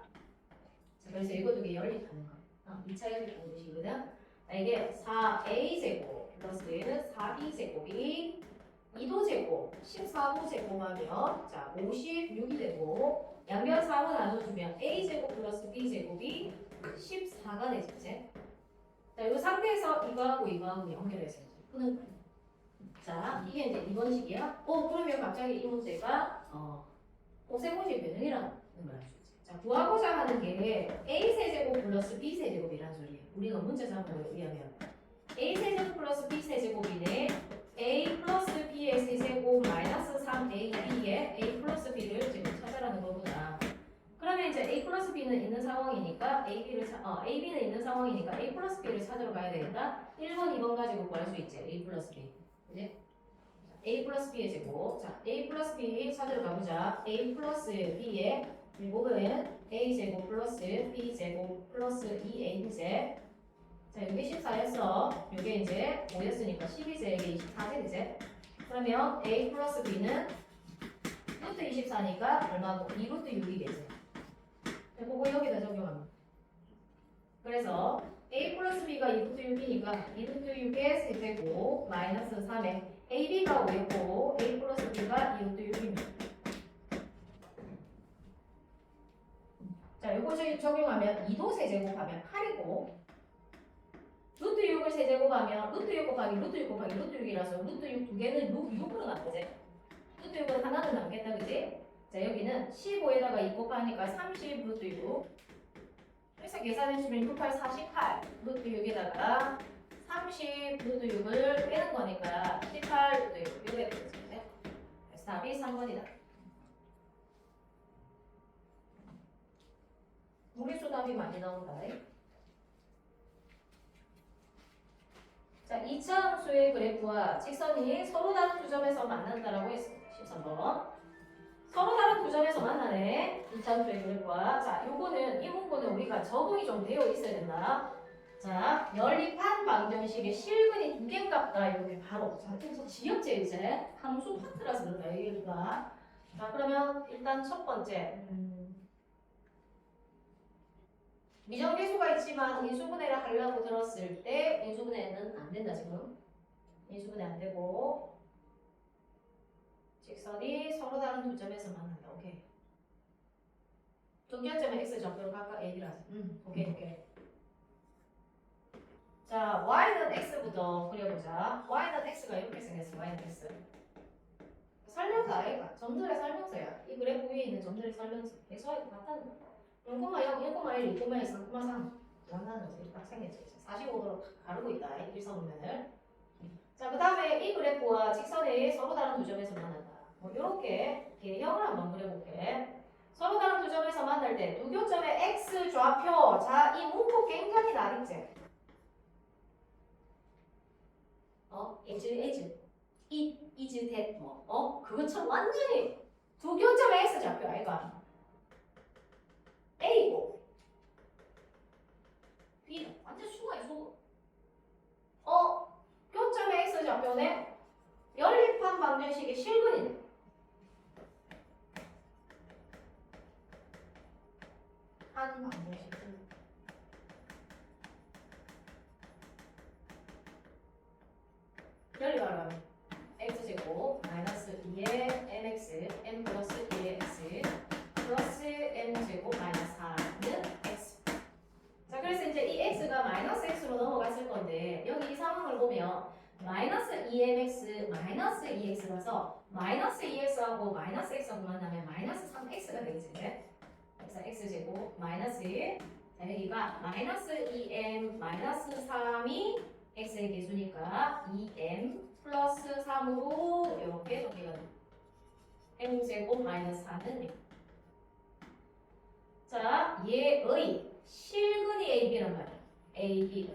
자, 그래서 이거 두 개 연립하는 거. 2차 연립하는 것이거든. 이게 4A 제곱 플러스 4B 제곱이 2도 제곱 14도 제곱하면 자 56이 되고 양변 4로 나눠주면 A 제곱 플러스 B 제곱이 14가 되지. 자, 이 상태에서 이거하고 이거하고 연결해서 푸는 거예요. 자, 이게 이제 2번 식이야. 그러면 갑자기 이 문제가 세모식 변형이라는 걸 알 수 있지. 자, 구하고자 하는 게 A 세제곱 플러스 B 세제곱이란 소리예요. 우리가 문제 작업에 의하면 A 세제곱 플러스 B 세제곱이네. A 플러스 B의 세제곱 마이너스 3AB의 A 플러스 B를 지금 찾아라는 거구나. 그러면 이제 A 플러스 B는 있는 상황이니까 AB는 있는 상황이니까 A 플러스 B를 찾으러 가야 되니까 1번, 2번 가지고 구할 수 있지. A 플러스 B. 그지? A 플러스 B의 제곱. 자, A 플러스 B 찾으러 가보자. A 플러스 B의 제곱은 A 제곱 플러스 B 제곱 플러스 2AB제. 자, 여기 14였어. 이게 이제 5였으니까 12제, 이게 24제, 그제? 그러면 A 플러스 B는 루트 24니까 얼마고? 2루트 6이겠지. 그거 여기다 적용합니다. 그래서 A 플러스 B가 2루트 6이니까 2루트 6의 세제곱 마이너스 3에 AB가 5였고 A 플러스 B가 2루트 6입니다. 자, 요거 적용하면 2도 세제곱하면 8이고 루트 6을 세제곱하면 루트 6 곱하기 루트 6 곱하기 루트 6이라서 루트 6 두 개는 6으로 남겠지? 루트 6은 하나는 남겠다, 그지? 자, 여기는 15에다가 2 곱하니까 30 루트 6. 그래서 계산해주면 6, 8, 48 루트 6에다가 30 루트 6을 빼는 거니까 18 루트 6 이렇게 되겠지? 그래서 답이 3번이다. 무리수 답이 많이 나온다. 자, 2차 함수의 그래프와 직선이 서로 다른 두 점에서 만난다라고 했습니다. 13번. 서로 다른 두 점에서 만나네. 2차 함수의 그래프와. 자, 요거는, 이 문구는 우리가 적응이 좀 되어 있어야 된다. 자, 연립한 방정식의 실근이 두 개값다. 이렇게 바로. 자, 지역제 이제 함수 파트라서 그런다. 얘기가. 자, 그러면 일단 첫 번째. 미정계수가 있지만 인수분해를 하려고 들었을 때 인수분해는 안 된다 지금. 인수분해 안 되고 직선이 서로 다른 두 점에서 만난다. 오케이. 중견점의 x 좌표를 각각 a라서. 오케이. 자, y는 x부터 그려보자. y는 x가 이렇게 생겼어. y는 x. 설명서 아이가 점들의 설명서야. 이 그래프 위에 있는 점들의 설명서. xy가 같다는 거야. 0,0, 1,1, 2,1, 3,3 만나는 거지. 딱 생겼지. 45도로 가르고 있다. 일사분면을. 자, 그 다음에 이 그래프와 직선이 서로 다른 두 점에서 만난다. 뭐 이렇게 개형을 한번 그려볼게. 서로 다른 두 점에서 만날 때 두 교점의 x 좌표. 자, 이 문구 굉장히 나겠지. is that 그것처럼 완전히 두 교점의 x 좌표 아이가. A고 B는 완전 수거야 수거. 교점의 x 좌표네 연립한 방정식의 실근이네. 한 방정식 연립하려면 x제곱 마이너스 2의 mx m 플러스 2의 x 플러스 m제곱 마이너스 4는 x. 자, 그래서 이제 이 x가 마이너스 x로 넘어갔을 건데 여기 이 상황을 보면 마이너스 2mx 마이너스 2x라서 마이너스 2x하고 마이너스 x하고 만나면 마이너스 3x가 되겠지. 그래서 x제곱 마이너스 1. 자, 여기가 마이너스 2m 마이너스 3이 x의 개수니까 2m 플러스 3으로 이렇게 정리가 됩니다. m제곱 마이너스 4는 자, 얘의 실근이 AB란 말이야. AB가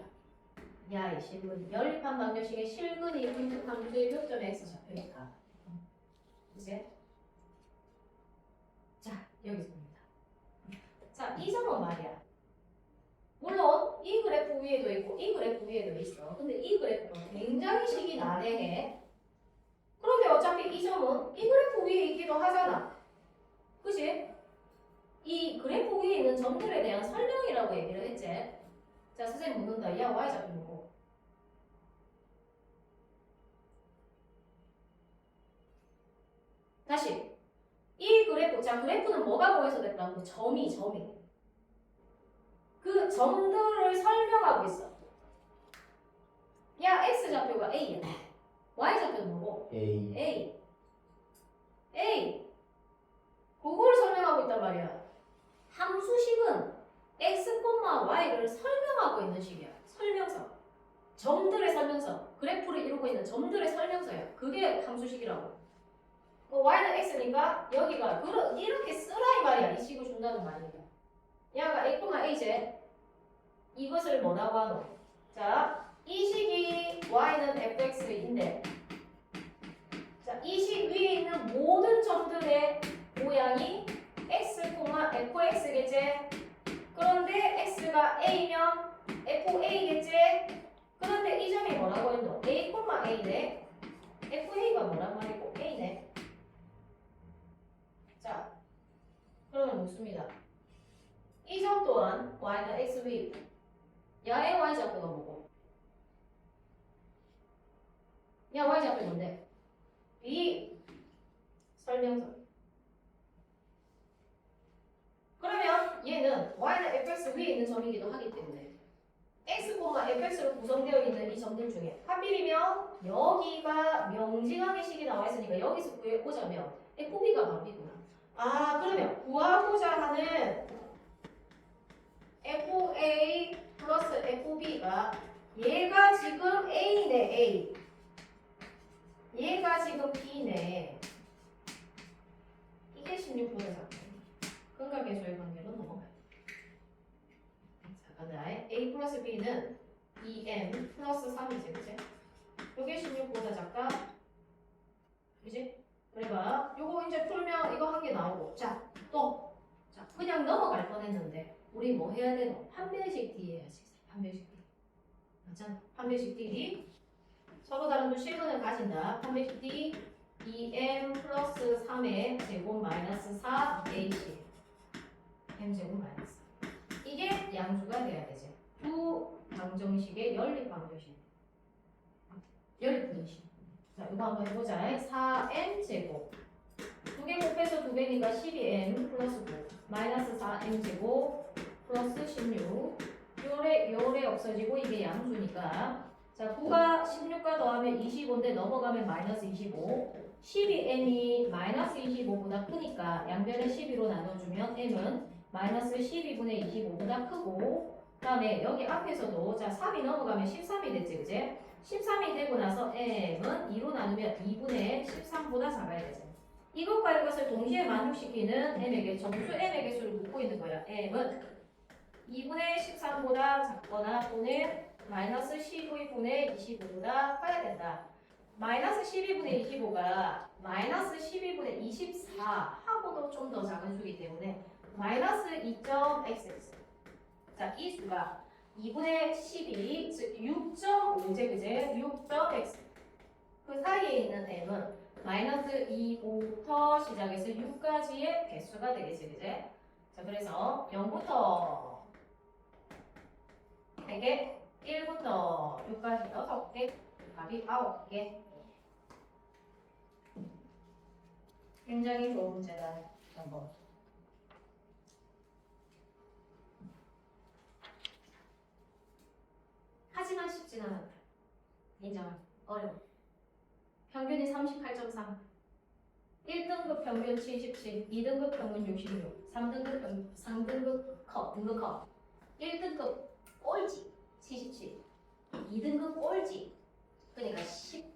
야의 실근이 연립한 방정식의 실근이 함수의 교점에 x 잡혀있다. 이제 자, 여기서입니다. 자, 이 점은 말이야. 물론 이 그래프 위에도 있고 이 그래프 위에도 있어. 근데 이 그래프는 굉장히 식이 난해해. 그런데 어차피 이 점은 이 그래프 위에 있기도 하잖아. 그치? 이 그래프 위에 있는 점들에 대한 설명이라고 얘기를 했지. 자, 선생님 묻는다. 야, y좌표 뭐고? 다시. 이 그래프, 자, 그래프는 뭐가 보여서 됐다고? 점이. 그 점들을 설명하고 있어. 야, x좌표가 A야. y좌표는 뭐고? A. A. 그걸 설명하고 있단 말이야. 함수식은 x, y를 설명하고 있는 식이야. 설명서. 점들의 설명서. 그래프를 이루고 있는 점들의 설명서야. 그게 함수식이라고. y는 x니까 여기가 이렇게 쓰라 이 말이야. 이 식을 준다는 말이야. 야가 a, a제 이것을 뭐라고 하노? 자, 이 식이 y는 fx인데 자, 이 식 위에 있는 모든 점들의 모양이 x, fx겠지? 그런데 x가 a면 fa겠지? 그런데 이 점이 뭐라고 했노? a, a네. fa가 뭐란 말이고? a네. 자, 그러면 묻습니다. 이 점 또한 y는 x 위. 야의 y좌표가 뭐고? 야, y좌표 뭔데? B. 설명서. 그러면 얘는 y는 fx 위에 있는 점이기도 하기 때문에 x, fx로 구성되어 있는 이 점들 중에 하필이면 여기가 명징하게 식이 나와 있으니까 여기서 구해보자면 fb가 답이구나. 아, 그러면 구하고자 하는 fa 플러스 fb가 얘가 지금 a네, a. 얘가 지금 b네. 이게 16분의 4. 근각계수의 관계로 넘어가요. 자, 가다에 a 플러스 b는 2m 플러스 3이지, 그치? 요게 16보다 작다. 그치? 그래봐. 요거 이제 풀면 이거 한 개 나오고. 자, 또. 자, 그냥 넘어갈 뻔했는데 우리 뭐 해야 되노? 판별식 D 해야지. 판별식 D. 맞잖아. 판별식 D. 서로 다른 두 실근을 가진다. 판별식 D. 2m 플러스 3의 제곱 마이너스 4ac. m제곱 마이너스 4. 이게 양수가 돼야 되지. 두 방정식의 연립 방정식. 연립 분식. 자, 이거 한번 해보자. 4m 제곱. 두 개 곱해서 2배니까 12m 플러스 9. 마이너스 4m 제곱 플러스 16. 요래 없어지고 이게 양수니까. 자, 9가 16과 더하면 25인데 넘어가면 마이너스 25. 12m이 마이너스 25보다 크니까 양변에 12로 나눠주면 m은 마이너스 12분의 25보다 크고, 그 다음에 여기 앞에서도 자 3이 넘어가면 13이 됐지, 그제? 13이 되고 나서 m은 2로 나누면 2분의 13보다 작아야 되지. 이것과 이것을 동시에 만족시키는 m에게 정수 m의 개수를 묻고 있는 거야. m은 2분의 13보다 작거나 또는 마이너스 12분의 25보다 커야 된다. 마이너스 12분의 25가 마이너스 12분의 24하고도 좀 더 작은 수이기 때문에 마이너스 2.xx. 자, 이 수가 2분의 12, 즉 6.5제, 그제? 6.x. 그 사이에 있는 m은 마이너스 2부터 시작해서 6까지의 개수가 되겠지, 그제? 자, 그래서 0부터 3개, 1부터 6까지 6개, 답이 9개. 굉장히 좋은 문제다. 한번. 하지만 쉽진 않았다. 인정합니다. 어려워. 평균이 38.3. 1등급 평균 77, 2등급 평균 66, 3등급 컷, 등급 컷. 1등급 꼴찌 77, 2등급 꼴찌 그러니까 10.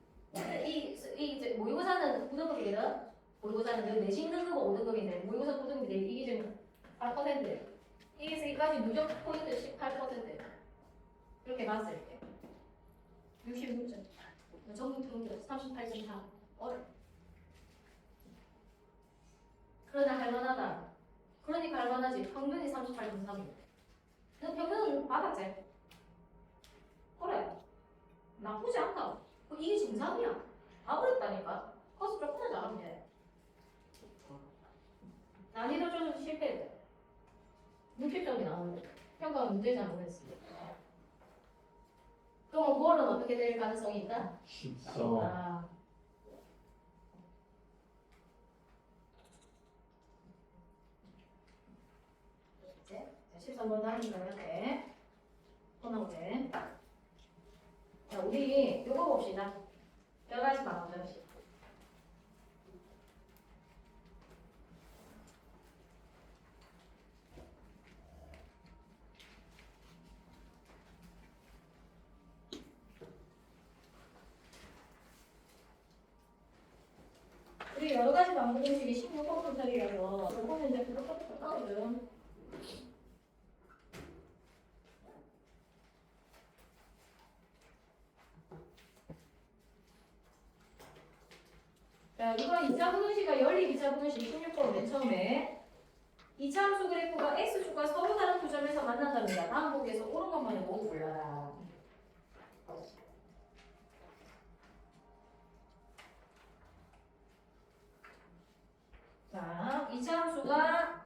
이제 모의고사는 9등급이거든. 모의고사는 내신 등급은 5등급인데 모의고사 9등급인데 이게 지금 8%. 여기까지 누적 포인트 18%. 이렇게 봤을 때 66점. 전국 평균 38.4. 그러나 할만하다. 그러니까 할만하지. 평균이 38.3이야. 그 평균은 받았지. 그래. 나쁘지 않다. 이게 정상이야. 다 그랬다니까. 커서 조금만 잘하면 돼. 난이도 조절 실패했대. 60점이 나오는데 평가 문제 잘못했어. 그럼 5월은 어떻게 될 가능성이 있다? 14. 아. 이제 13번 다른 거 이렇게 끝나오게. 자, 우리 이거 봅시다. 여러 가지 방법 봅시다. 우리 여러 가지 방법 중에 16번 분석이라서 이거는 이제 그렇게 똑같거든. 자, 이건 2차 분원식과 연립 2차 분원식 16번 맨 처음에 2차 함수 그래프가 x축과 서로 다른 두 점에서 만난답니다. 다음 보기에서 옳은 것만 보고 골라라. 자, 2차 함수가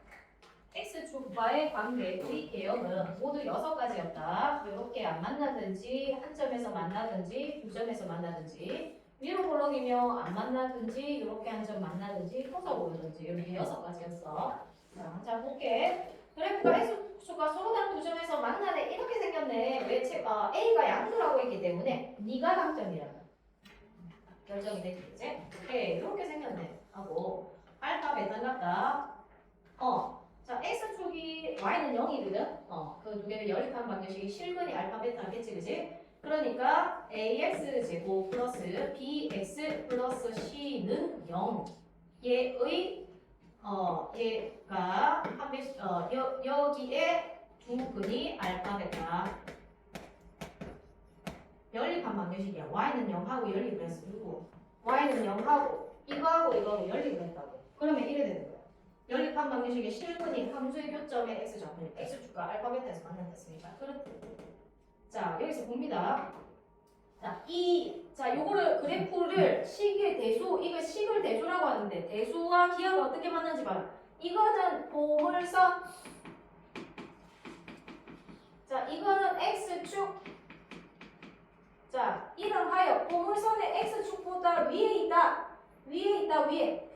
x축과의 관계의 개형은 모두 6가지였다. 이렇게 안 만나든지 한 점에서 만나든지 두 점에서 만나든지 위로 볼록이며 안 만나든지 이렇게 한 점 만나든지 커서 오르든지 이렇게 6가지였어. 자 볼게. 그래프가 x축과 서로 다른 두 점에서 만나네 이렇게 생겼네. 왜 A가 양수라고 했기 때문에 네가 강점이라고 결정이 되겠지? 오케이 이렇게 생겼네 하고 알파 베타 같다. 자 x축이 y는 0이거든. 그 두 개를 연립한 방정식이 실근이 알파 베타겠지, 그지? 그러니까 ax 제곱 플러스 bx 플러스 c는 0. 얘의 얘가 한 배, 여기에 두 근이 알파 베타. 연립한 방정식이야. y는 0하고 연립을 했어. 누구? y는 0하고 이거하고 연립을 했다고. 그러면 이래 되는 거야. 연립한 방정식의 실근이 함수의 교점의 x점, x축과 알파 베타에서 만났습니까? 그렇죠. 자, 여기서 봅니다. 자, 요거를 그래프를 식의 대수, 이거 식을 대수라고 하는데 대수와 기하가 어떻게 만나는지 봐요. 이거는 보물선. 자, 이거는 x축. 자, 이름하여 보물선의 x축보다 위에 있다. 위에.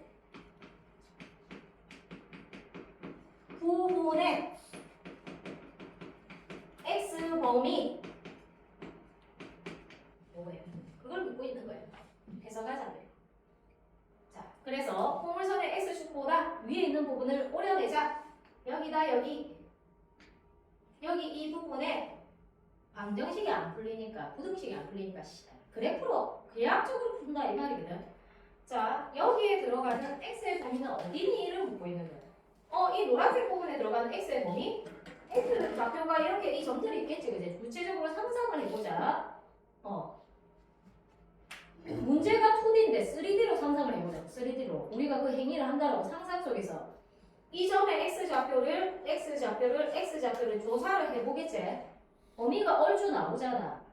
부분의 x범위 뭐예요? 그걸 묻고 있는 거예요. 해석하자고요. 자, 그래서 포물선의 x축보다 위에 있는 부분을 오려내자. 여기다 여기 이 부분에 방정식이 안 풀리니까 부등식이 안 풀리니까 그래프로 계약적으로 푼다 이 말이거든. 자, 여기에 들어가는 x의 범위는 어디니를 묻고 있는 거예요. 이 노란색 부분에 들어가는 x의 범위, x 좌표가 이렇게 이 점들이 있겠지, 그지? 구체적으로 상상을 해보자. 문제가 2D인데 3D로 상상을 해보자. 3D로 우리가 그 행위를 한다고 상상 속에서 이 점의 x 좌표를 조사를 해보겠지. 범위가 얼추 나오잖아.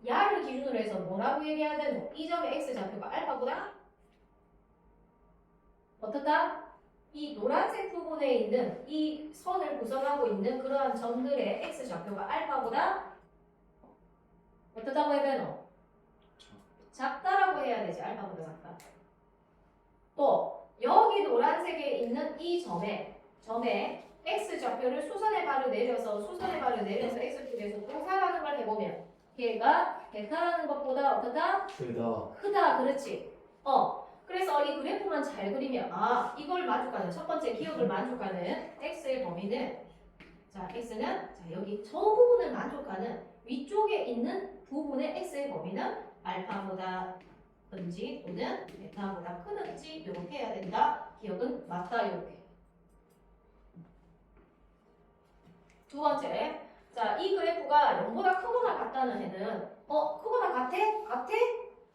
야를 기준으로 해서 뭐라고 얘기해야 되노? 이 점의 x 좌표가 알파보다 어떻다? 이 노란색 부분에 있는 이 선을 구성하고 있는 그러한 점들의 x 좌표가 알파보다 어떻다고 해야 되노? 작다라고 해야 되지. 알파보다 작다. 또 여기 노란색에 있는 이 점에 x 좌표를 수선의 발을 내려서 x축에서 조사라는 걸 해보면 얘가 베타라는 것보다 어떻다? 그다. 크다. 그렇지. 그래서 이 그래프만 잘 그리면 이걸 만족하는 첫 번째 기억을 만족하는 x의 범위는 자 x는 자 여기 저 부분을 만족하는 위쪽에 있는 부분의 x의 범위는 알파보다 큰지 또는 베타보다 크든지 이렇게 해야 된다. 기억은 맞다 이렇게. 두 번째, 자 이 그래프가 0보다 크거나 같다는 애는 크거나 같아? 같아?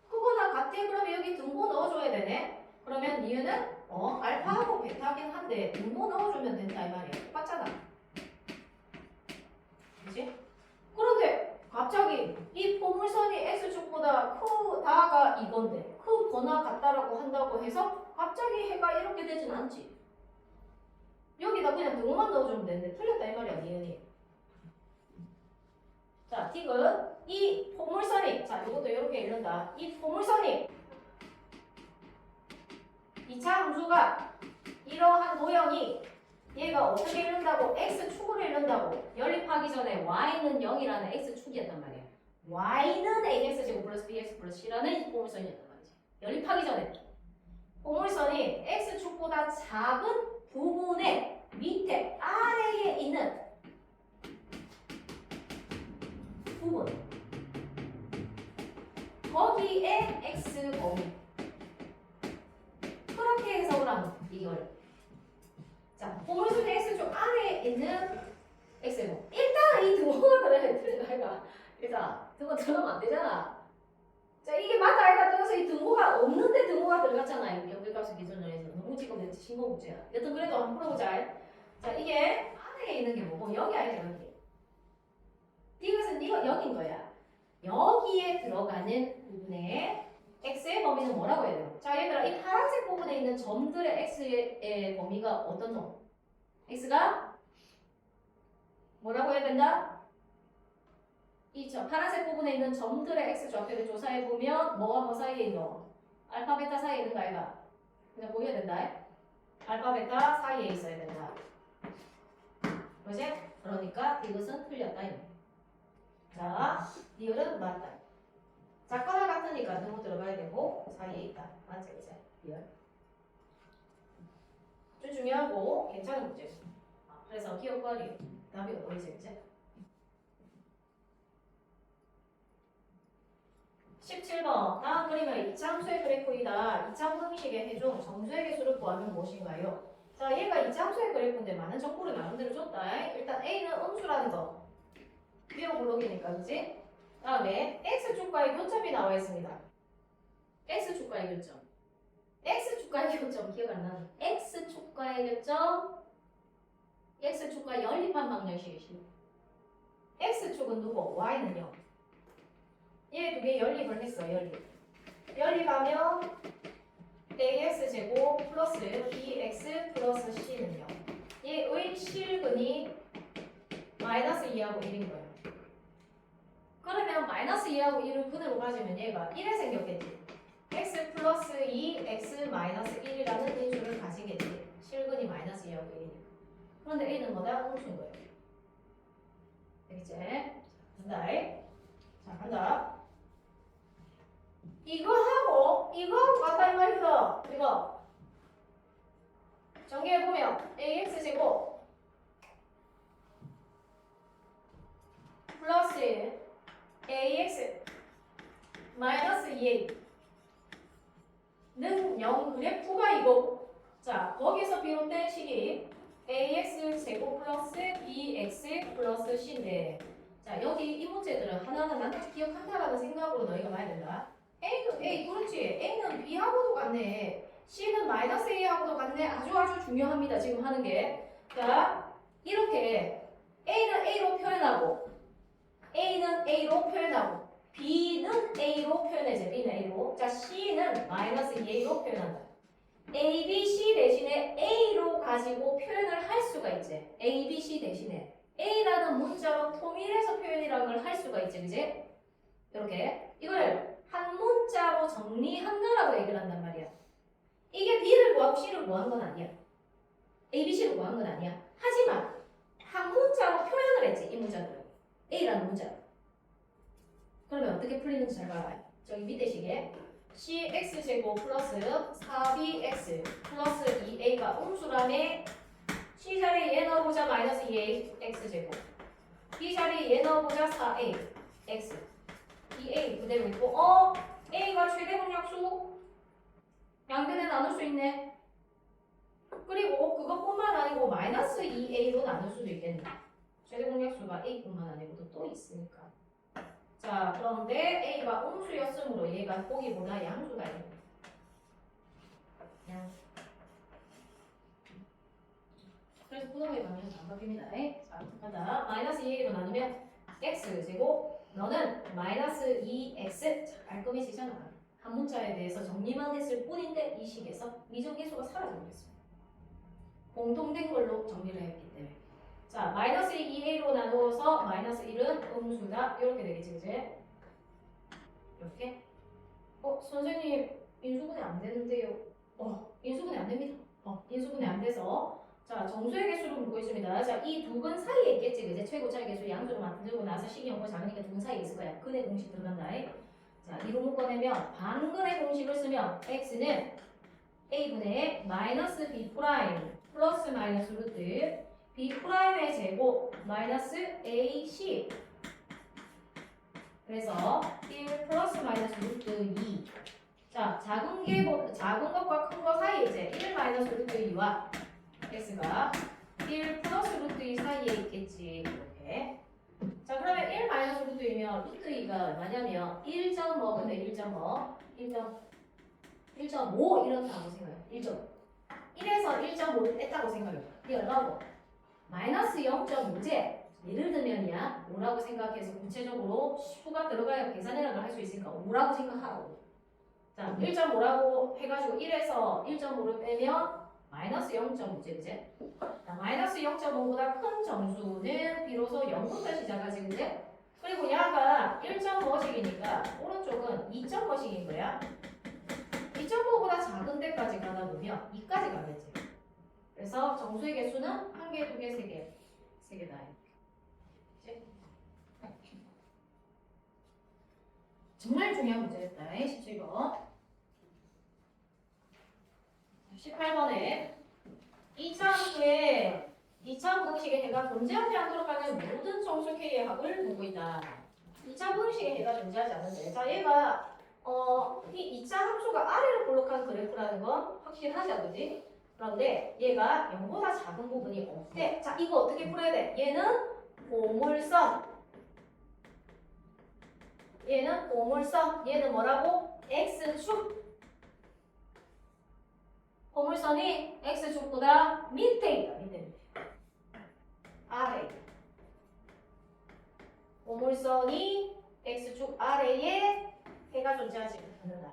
크거나 같아? 그러면 여기 등호 넣어줘야 되네. 그러면 니은은 알파하고 베타긴 한데 등호 넣어주면 된다 이 말이야. 똑같잖아. 그치? 그런데 갑자기 이 포물선이 x축보다 크다가 이건데 크거나 같다라고 한다고 해서 갑자기 해가 이렇게 되진 않지. 여기다 그냥 등호만 넣어주면 되는데 틀렸다 이 말이야 니은이. 자 틱은 이 포물선이 자 이것도 이렇게 읽는다. 이 포물선이 2차 함수가 이러한 도형이 얘가 어떻게 이룬다고? x축으로 이룬다고. 연립하기 전에 y는 0이라는 x축이었단 말이야. y는 ax제곱 플러스 bx 플러스 c라는 포물선이었단 말이지. 연립하기 전에 포물선이 x축보다 작은 부분의 밑에 아래에 있는 부분 거기에 x 범위 그렇게 해석을 하면 이걸 자 포물선의 x축 안에 있는 x봉 일단 이 등호가 들어야 되는 일단 등호 들어가면 안 되잖아. 자 이게 맞다 아니다 떠나서 이 등호가 없는데 등호가 들어갔잖아. 연결값을 기준으로 해서 너무 지금 신고 문제야. 여튼 그래도 한번 풀어보자. 자 이게 안에 있는 게 뭐고 여기 아니야 여기. 이것은 이거 여기인 거야. 여기에 들어가는 부분에 x의 범위는 뭐라고 해야 돼요? 자 얘들아 이 파란색 부분에 있는 점들의 x의 범위가 어떤 점? x가 뭐라고 해야 된다? 이 파란색 부분에 있는 점들의 x 좌표를 조사해 보면 뭐와 뭐 사이에 있는 알파 베타 사이에 있는 거 아이가? 그냥 보여야 된다. 알파 베타 사이에 있어야 된다. 그지? 그러니까 이것은 틀렸다. 자, 리얼은 맞다. 작거나 같으니까 너무 들어가야 되고 사이에 있다. 맞지? 그지? 리얼. 좀 중요하고 괜찮은 문제지. 그래서 기억과 리얼. 답이 어디지? 그지? 17번 다음 그림은 이차함수의 그래프이다. 이차함수 형식의 해종 정수의 개수를 구하면 무엇인가요? 자 얘가 이차함수의 그래프인데 많은 정보를 나름대로 줬다. 일단 A는 음수라는 거 비용 블록이니까 그치? 다음에 X축과의 교점이 나와 있습니다. X축과의 교점 X축과의 교점 기억 안 나네. X축과의 교점 X축과 연립한 방정식이시. X축은 누구? Y는요? 얘 두 개 연립을 했어. 연립하면 ax제곱 플러스 bx 플러스 c는요. 얘의 실근이 마이너스 2하고 1인 거예요. 그러면 마이너스 2하고 1을 근으로 가지면 얘가 1에 생겼겠지. x 플러스 2, x 마이너스 1이라는 인수를 가지겠지. 실근이 마이너스 2하고 1이니까. 그런데 a는 뭐다? 음수인 거예요. 되겠지? 간다. 자, 간다. 이거하고 같다 이 말이다. 이거 정리해보면 ax제곱 플러스 ax 마이너스 2a는 0 그래프가 이거고 자 거기서 비롯된 식이 ax제곱 플러스 bx 플러스 c인데 자 여기 이 문제들은 하나하나 기억한다라는 생각으로 너희가 봐야 된다. A는 A, 그렇지. A는 B하고도 같네. C는 마이너스 A하고도 같네. 아주 중요합니다. 지금 하는 게. 자, 이렇게 A는 A로 표현하고 A는 A로 표현하고 B는 A로 표현해줘. B는 A로. 자, C는 마이너스 2A로 표현한다. A, B, C 대신에 A로 가지고 표현을 할 수가 있지. A, B, C 대신에 A라는 문자로 통일해서 표현이라는 걸 할 수가 있지. 그지? 이렇게. 이걸 한 문자로 정리한다라고 얘기를 한단 말이야. 이게 B를 구하고 C를 구한 건 아니야. A, B, C를 구한 건 아니야. 하지만 한 문자로 표현을 했지. 이 문자들은 A라는 문자로. 그러면 어떻게 풀리는지 잘 봐요. 저기 밑에 시계 cx제곱 플러스 4bx 플러스 2a가 음수라며 c 자리에 얘 넣어보자 마이너스 2a x제곱 b 자리에 얘 넣어보자 4a x 2a 그대로 있고 a가 최대 공약수 양변에 나눌 수 있네. 그리고 그것뿐만 아니고 마이너스 2a로 나눌 수도 있겠네. 최대 공약수가 a뿐만 아니고 또 있으니까. 자, 그런데 a가 음수였으므로 얘가 보기보다 양수가 있네. 양수. 그래서 부동의 방향은 반박입니다. 자, 하다 마이너스 2a로 나누면 x제곱 너는 마이너스 2x 자, 깔끔해지잖아. 한 문자에 대해서 정리만 했을 뿐인데 이 식에서 미정계수가 사라져버렸어요. 공통된 걸로 정리를 했기 때문에. 자, 마이너스 2a로 나누어서 마이너스 1은 음수다. 이렇게 되겠지, 그지? 이렇게. 선생님, 인수분해 안 되는데요. 인수분해 안 됩니다. 인수분해 안 돼서. 자, 정수의 개수를 묻고 있습니다. 자, 이 두 근 사이에 있겠지, 그지? 최고 차의 개수 양수로 만들고 나서 식이 0보다 작으니까 두 근 사이에 있을 거야. 근의 공식 들어간다. 자, 이로 묶어내면 반근의 공식을 쓰면 x는 a분의 마이너스 b 프라임 플러스 마이너스 루트 b 프라임의 제곱 마이너스 ac 그래서 1 플러스 마이너스 루트 2 자, 작은 것과 큰 것 사이에 이제 1 마이너스 루트 2와 x가 1 플러스 루트 2 사이에 있겠지. 이렇게. 자, 그러면 1 마이너스 루트 2면 루트 2가 얼마냐면 1.5 근데 1.5 1.5 이렇다고 생각해요. 1에서 1.5를 뺐다고 생각해요. 이게 얼마고? 마이너스 0.5제. 예를 들면이야 5라고 생각해서 구체적으로 수가 들어가야 계산이라도 할 수 있으니까 5라고 생각하라고. 자, 1.5라고 해가지고 1에서 1.5를 빼면 마이너스 0.5제, 그제? 자, 마이너스 0.5보다 큰 정수는 비로소 0부터 시작하지, 그제? 그리고 야가 1.5씩이니까 오른쪽은 2.5씩인 거야. 2.5보다 작은 데까지 가다 보면 2까지 가겠지. 그래서 정수의 개수는 1개, 2개, 3개. 3개다. 그치? 정말 중요한 문제였다. 17번. 18번에 2차 함수에 2차 분식의 해가 존재하지 않도록 하는 모든 정수 K의 합을 보고 있다. 2차 분식의 해가 존재하지 않는데 자 얘가 이 2차 함수가 아래로 볼록한 그래프라는 건 확실하죠, 그지? 그런데 얘가 0보다 작은 부분이 없대. 자, 이거 어떻게 풀어야 돼? 얘는 보물선. 얘는 보물선. 얘는 뭐라고? X축. 보물선이 X축보다 밑에 있다. 밑에. 아래 있다. 보물선이 X축 아래에 해가 존재하지 않는다.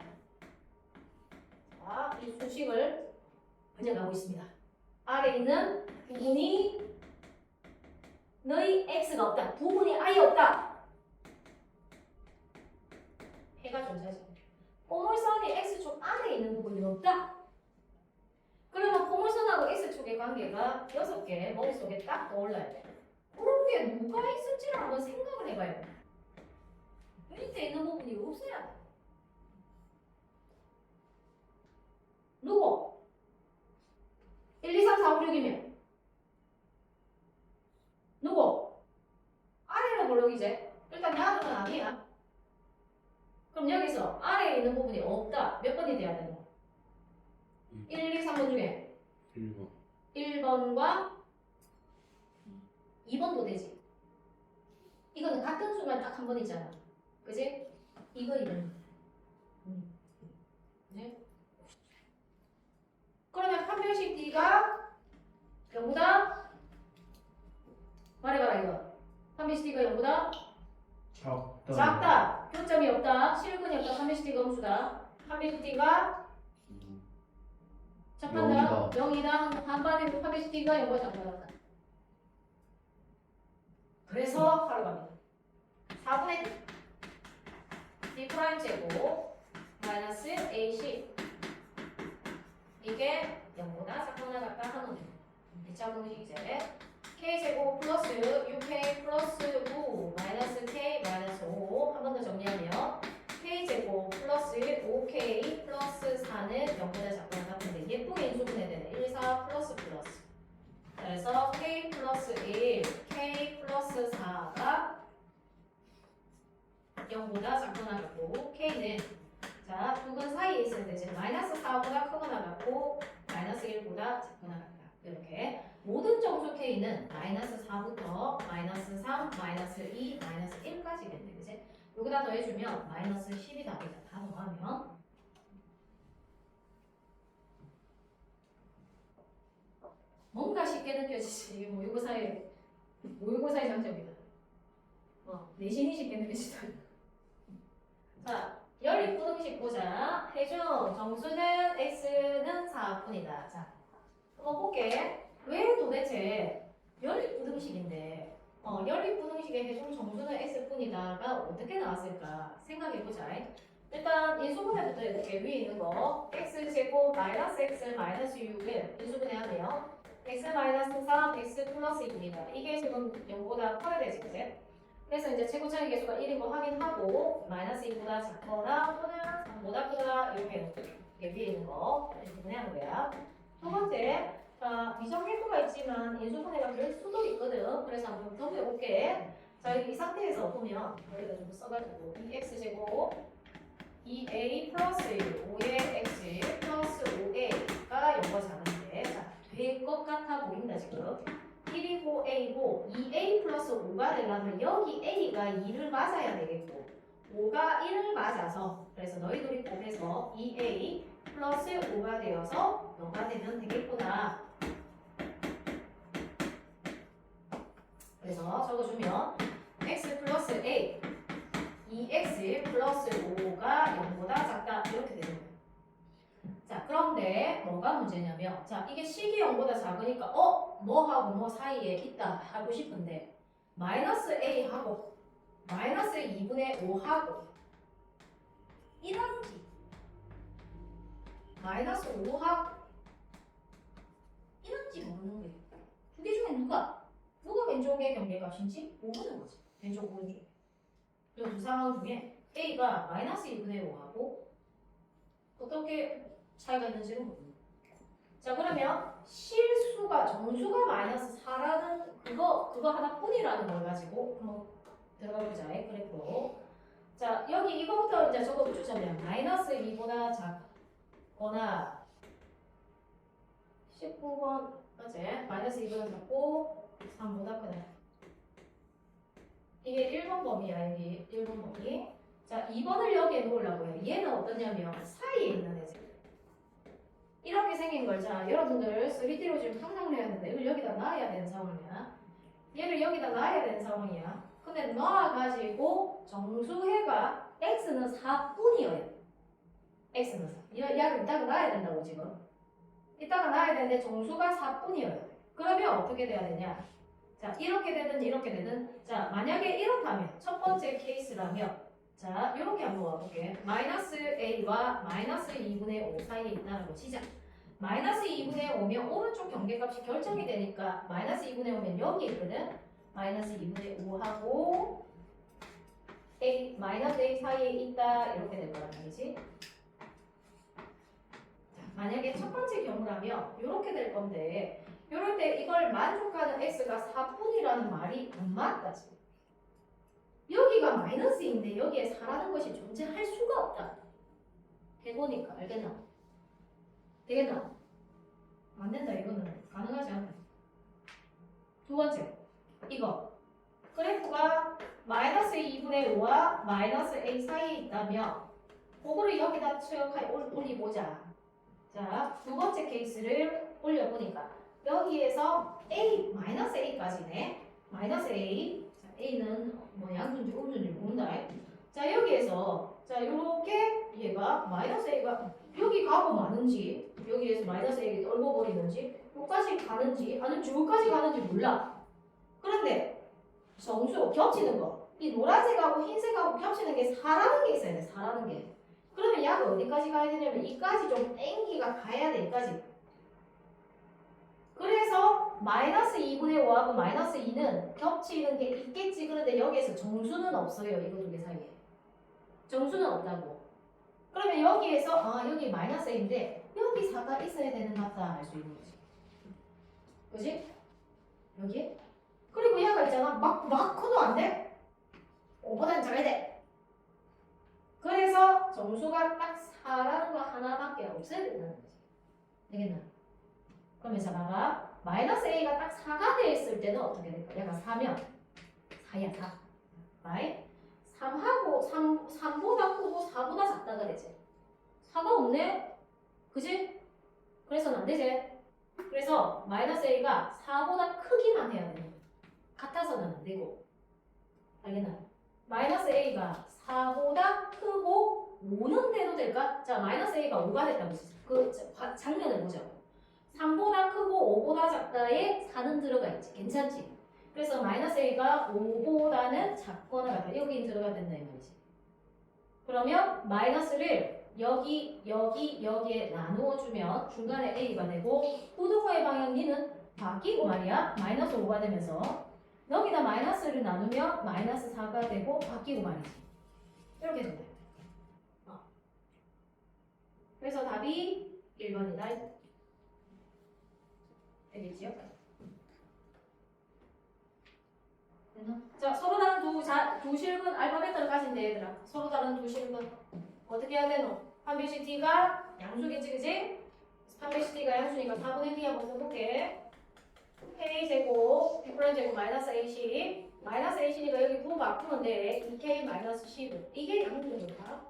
자, 이 수식을 번역하고 있습니다. 아래 있는 부분이 너희 X가 없다. 부분이 아예 없다. 해가 존재하지 않는다. 포물선이 X축 안에 있는 부분이 없다. 그러면 포물선하고 X축의 관계가 6개 머릿속에 딱 떠올라야 돼. 그런 게 누가 있을지를 한번 생각을 해봐야 돼. 밑에 있는 부분이 없어야 돼. 누구? 1, 2, 3, 4, 5, 6이면 누구? 아래는 볼록이지? 일단 야는 아니야. 그럼 여기서 아래에 있는 부분이 없다. 몇 번이 돼야 되는 거? 1, 2, 3번 중에 1번 1번과 2번도 되지. 이거는 같은 수만 딱 한 번이잖아. 그지? 이거 이런. 네? 그러면 판별식 D가 0보다 말해봐라 이거. 판별식 D가 0보다 작다. 교점이 없다. 실근이 없다. 판별식 D가 음수다. 판별식 D가 작한다. 0이다. 반반이고 판별식 D가 0보다 작다. 그래서 바로 갑니다. 4분의 D 프라임 제곱 마이너스 AC 이게 0보다 작거나 같다 하는 2차 공식이제. K제곱 플러스 6K 플러스 9 마이너스 K 마이너스 5 한 번 더 정리하면 K제곱 플러스 5K 플러스 4는 0보다 작거나 같은데 예쁘게 인수분해 되네. 1, 4 플러스 플러스. 그래서 K 플러스 1, K 플러스 4가 0보다 작거나 같고 K는 자, 두근 사이에 있어야 되지. 마이너스 4보다 크거나 같고 마이너스 1보다 작거나 같다. 이렇게 모든 정수 K는 마이너스 4부터 마이너스 3, 마이너스 2, 마이너스 1까지겠네. 그치? 여기다 더해주면 마이너스 10이 답이다. 다 더하면 뭔가 쉽게 느껴지지. 이게 모의고사의 장점이다. 내신이 쉽게 느껴지다. 자, 연립부등식 보자. 해준 정수는 x는 4분이다. 자, 한번 볼게. 왜 도대체 연립부등식인데 연립부등식의 해준 정수는 x뿐이다가 어떻게 나왔을까 생각해보자. 일단 인수분해부터 이렇게 위에 있는 거 x제곱 마이너스 x 마이너스 6을 인수분해하면 x 마이너스 3 x 플러스 2입니다. 이게 지금 0보다 커야 되지, 그치? 그래서 이제 최고차의 개수가 1인 거 확인하고 마이너스 2보다 작거나 또는 3보다 크다 이렇게 위에 있는 거 인수분해하는 거야. 두 번째, 자, 미정계수가 있지만 인수분해가 될 수도 있거든. 그래서 한번 정리해볼게. 자, 이 상태에서 보면 여기다 좀 써가지고 2x제곱 2a 플러스 1, 5의 x 플러스 5a가 0과 작은데 자, 될 것 같아 보인다 지금. 1이고 a고 2a 플러스 5가 되려면 여기 a가 2를 맞아야 되겠고 5가 1을 맞아서 그래서 너희들이 곱해서 2a 플러스 5가 되어서 0가 되면 되겠구나. 그래서 적어주면 x 플러스 a 2x 플러스 5가 0보다 작다 이렇게 되는 거예요. 자, 그런데 뭐가 문제냐면 자, 이게 식이 0보다 작으니까 뭐하고 뭐 사이에 있다 하고 싶은데 마이너스 a하고 마이너스 2분의 5하고 이런지 마이너스 5하고 이런지 모르는 거예요. 두 개 중에 누가 왼쪽의 경계값인지 모르는 거지. 왼쪽 오른쪽. 이 두 상황 중에 a가 마이너스 2분의 5하고 어떻게 차이가 있는지는 모릅니다. 자, 그러면 실수가 정수가 마이너스 4라는 그거 하나뿐이라는 걸 가지고 한번 들어가 보자. 그래프. 자, 여기 이거부터 이제 적어주자면 마이너스 2보다 작거나 19번 맞지? 마이너스 2보다 작고 3보다 크다. 이게 1번 범위야. 여기 1번 범위. 자, 2번을 여기에 놓으려고요. 얘는 어떠냐면 사이에 있는 애지. 이렇게 생긴 걸 자, 여러분들 3D로 지금 상상을 해야 되는데 이걸 여기다 놔야 되는 상황이야. 얘를 여기다 놔야 되는 상황이야. 근데 놔가지고 정수해가 x는 4뿐이어야 돼. x는 4. 얘를 이따가 놔야 된다고 지금. 이따가 놔야 되는데 정수가 4뿐이어야 돼. 그러면 어떻게 돼야 되냐? 자, 이렇게 되든 자, 만약에 이렇다면 첫 번째 케이스라면 자, 이렇게 한번 와볼게. 마이너스 a와 마이너스 2분의 5 사이에 있다는 치자. 마이너스 2분의 5면 오른쪽 경계값이 결정이 되니까 마이너스 2분의 5면 여기 있거든. 마이너스 2분의 5하고 a 마이너스 a 사이에 있다 이렇게 될 거란 말이지. 자, 만약에 첫 번째 경우라면 이렇게 될 건데 이럴 때 이걸 만족하는 x가 4분이라는 말이 안 맞다 지금. 여기가 마이너스인데 여기에 4라는 것이 존재할 수가 없다. 해보니까 알겠나? 되겠나? 안 된다. 이거는 가능하지 않다. 두 번째 이거 그래프가 마이너스 2분의 5와 마이너스 a 사이에 있다면 그거를 여기다 올려보자. 자, 두 번째 케이스를 올려보니까 여기에서 a 마이너스 a까지네. 마이너스 a 자, a는 뭐 양수인지 음수인지 모른다. 자, 여기에서 자 요렇게 얘가 마이너스 a가 여기 가고 마는지 여기에서 마이너스 a가 얼어버리는지 여기까지 가는지 아니면 여기까지 가는지 몰라. 그런데 정수 겹치는 거 이 노란색하고 흰색하고 겹치는 게 4라는 게 있어야 돼. 4라는 게. 그러면 약을 어디까지 가야 되냐면 이까지 좀 땡기가 가야 돼. 이까지. 그래서 마이너스 2분의 5하고 마이너스 2는 겹치는 게 있겠지. 그런데 여기에서 정수는 없어요. 이거 두 개 사이에. 정수는 없다고. 그러면 여기에서 여기 마이너스 a인데 여기 4가 있어야 되는 것 같다 할 수 있는 거지. 그지? 여기? 그리고 얘가 있잖아. 막 커도 안 돼? 5보다는 작아야 돼. 그래서 정수가 딱 4라는 거 하나밖에 없어야 된다는 거지. 되겠나? 그러면 자 봐봐. 마이너스 a가 딱 4가 돼 있을 때는 어떻게 될까? 얘가 4면 4야 4. right? 3보다 크고 4보다 작다 그랬지. 4가 없네? 그지? 그래서는 안 되지. 그래서 마이너스 a가 4보다 크기만 해야 되는 거야. 같아서는 안 되고. 알겠나? 마이너스 a가 4보다 크고 5는 돼도 될까? 자, 마이너스 a가 5가 됐다고 했어. 그 장면을 보죠. 3보다 크고 5보다 작다에 4는 들어가 있지. 괜찮지? 그래서 마이너스 a가 5보다는 작거나 같다. 여기 들어가야 된다 이 말이지. 그러면 마이너스를 여기에 나누어 주면 중간에 a가 되고 부등호의 방향 니는 바뀌고 말이야. 마이너스 5가 되면서 여기다 마이너스를 나누면 마이너스 4가 되고 바뀌고 말이지. 이렇게 된다. 그래서 답이 1번이다. 되겠지요? 됐나? 자, 서로 다른 두 실근 알파벳을 가진대 얘들아. 서로 다른 두 실근 어떻게 해야 되노? 판별식 D가 양수겠지 그지? 판별식 D가 양수니까 4분의 D 한번 써볼게. K제곱, B제곱 마이너스 AC 마이너스 AC니까 여기 부호 바꾸면 돼. 2K 마이너스 10 이게 양수니까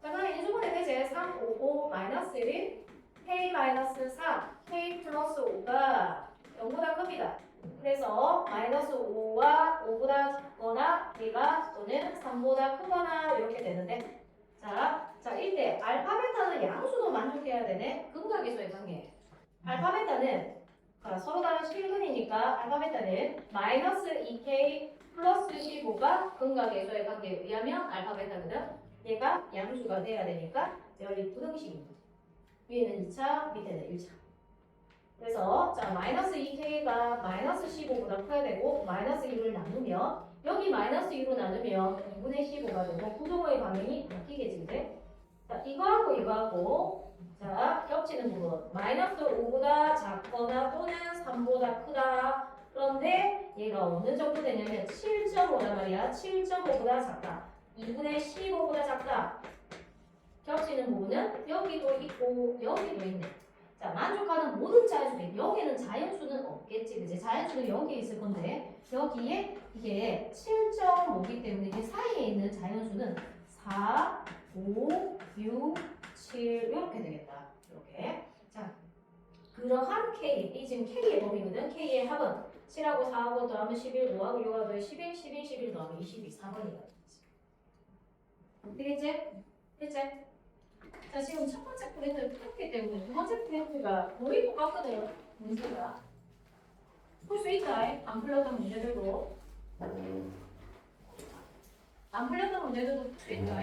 자 그럼 인수분해 되지? 3, 5, 5 마이너스 1 K 마이너스 4 K 플러스 5가 0보다 큽니다. 그래서 마이너스 5와 5보다 작거나 얘가 또는 3보다 크거나 이렇게 되는데 자 이때 알파 베타는 양수도 만족해야 되네. 근각계수의 관계. 알파 베타는 서로 다른 실근이니까 알파 베타는 마이너스 2K 플러스 15가 근각계수의 관계에 의하면 알파 베타거든. 얘가 양수가 돼야 되니까 연립 부등식입니다. 위에는 2차, 밑에는 1차. 그래서 자 마이너스 2K가 마이너스 15보다 커야 되고 마이너스 1을 나누면 여기 마이너스 2로 나누면 2분의 15가 되고 부등호의 방향이 바뀌겠지 그래? 자 이거하고 자 겹치는 부분 마이너스 5보다 작거나 또는 3보다 크다. 그런데 얘가 어느 정도 되냐면 7.5단 말이야. 7.5보다 작다. 2분의 15보다 작다. 겹치는 부분은 여기도 있고 여기도 있네. 자, 만족하는 모든 자연수들. 여기는 자연수는 없겠지. 그치? 자연수는 여기에 있을 건데 여기에 이게 7.5기 때문에 이 사이에 있는 자연수는 4, 5, 6, 7 이렇게 되겠다. 이렇게. 자, 그러한 K. 이 지금 K의 범위거든. K의 합은 7하고 4하고 더하면 11, 5하고 6하고 더하면 11, 11, 11 더하면 22, 4번이다. 되겠지? 됐지? 자, 지금 첫 번째 프린트를 풀었기 때문에 두 번째 프린트가 거의 똑같거든요. 문제가. 풀 수 있다. 안 풀렸던 문제들도. 안 풀렸던 문제들도 풀 수 있다.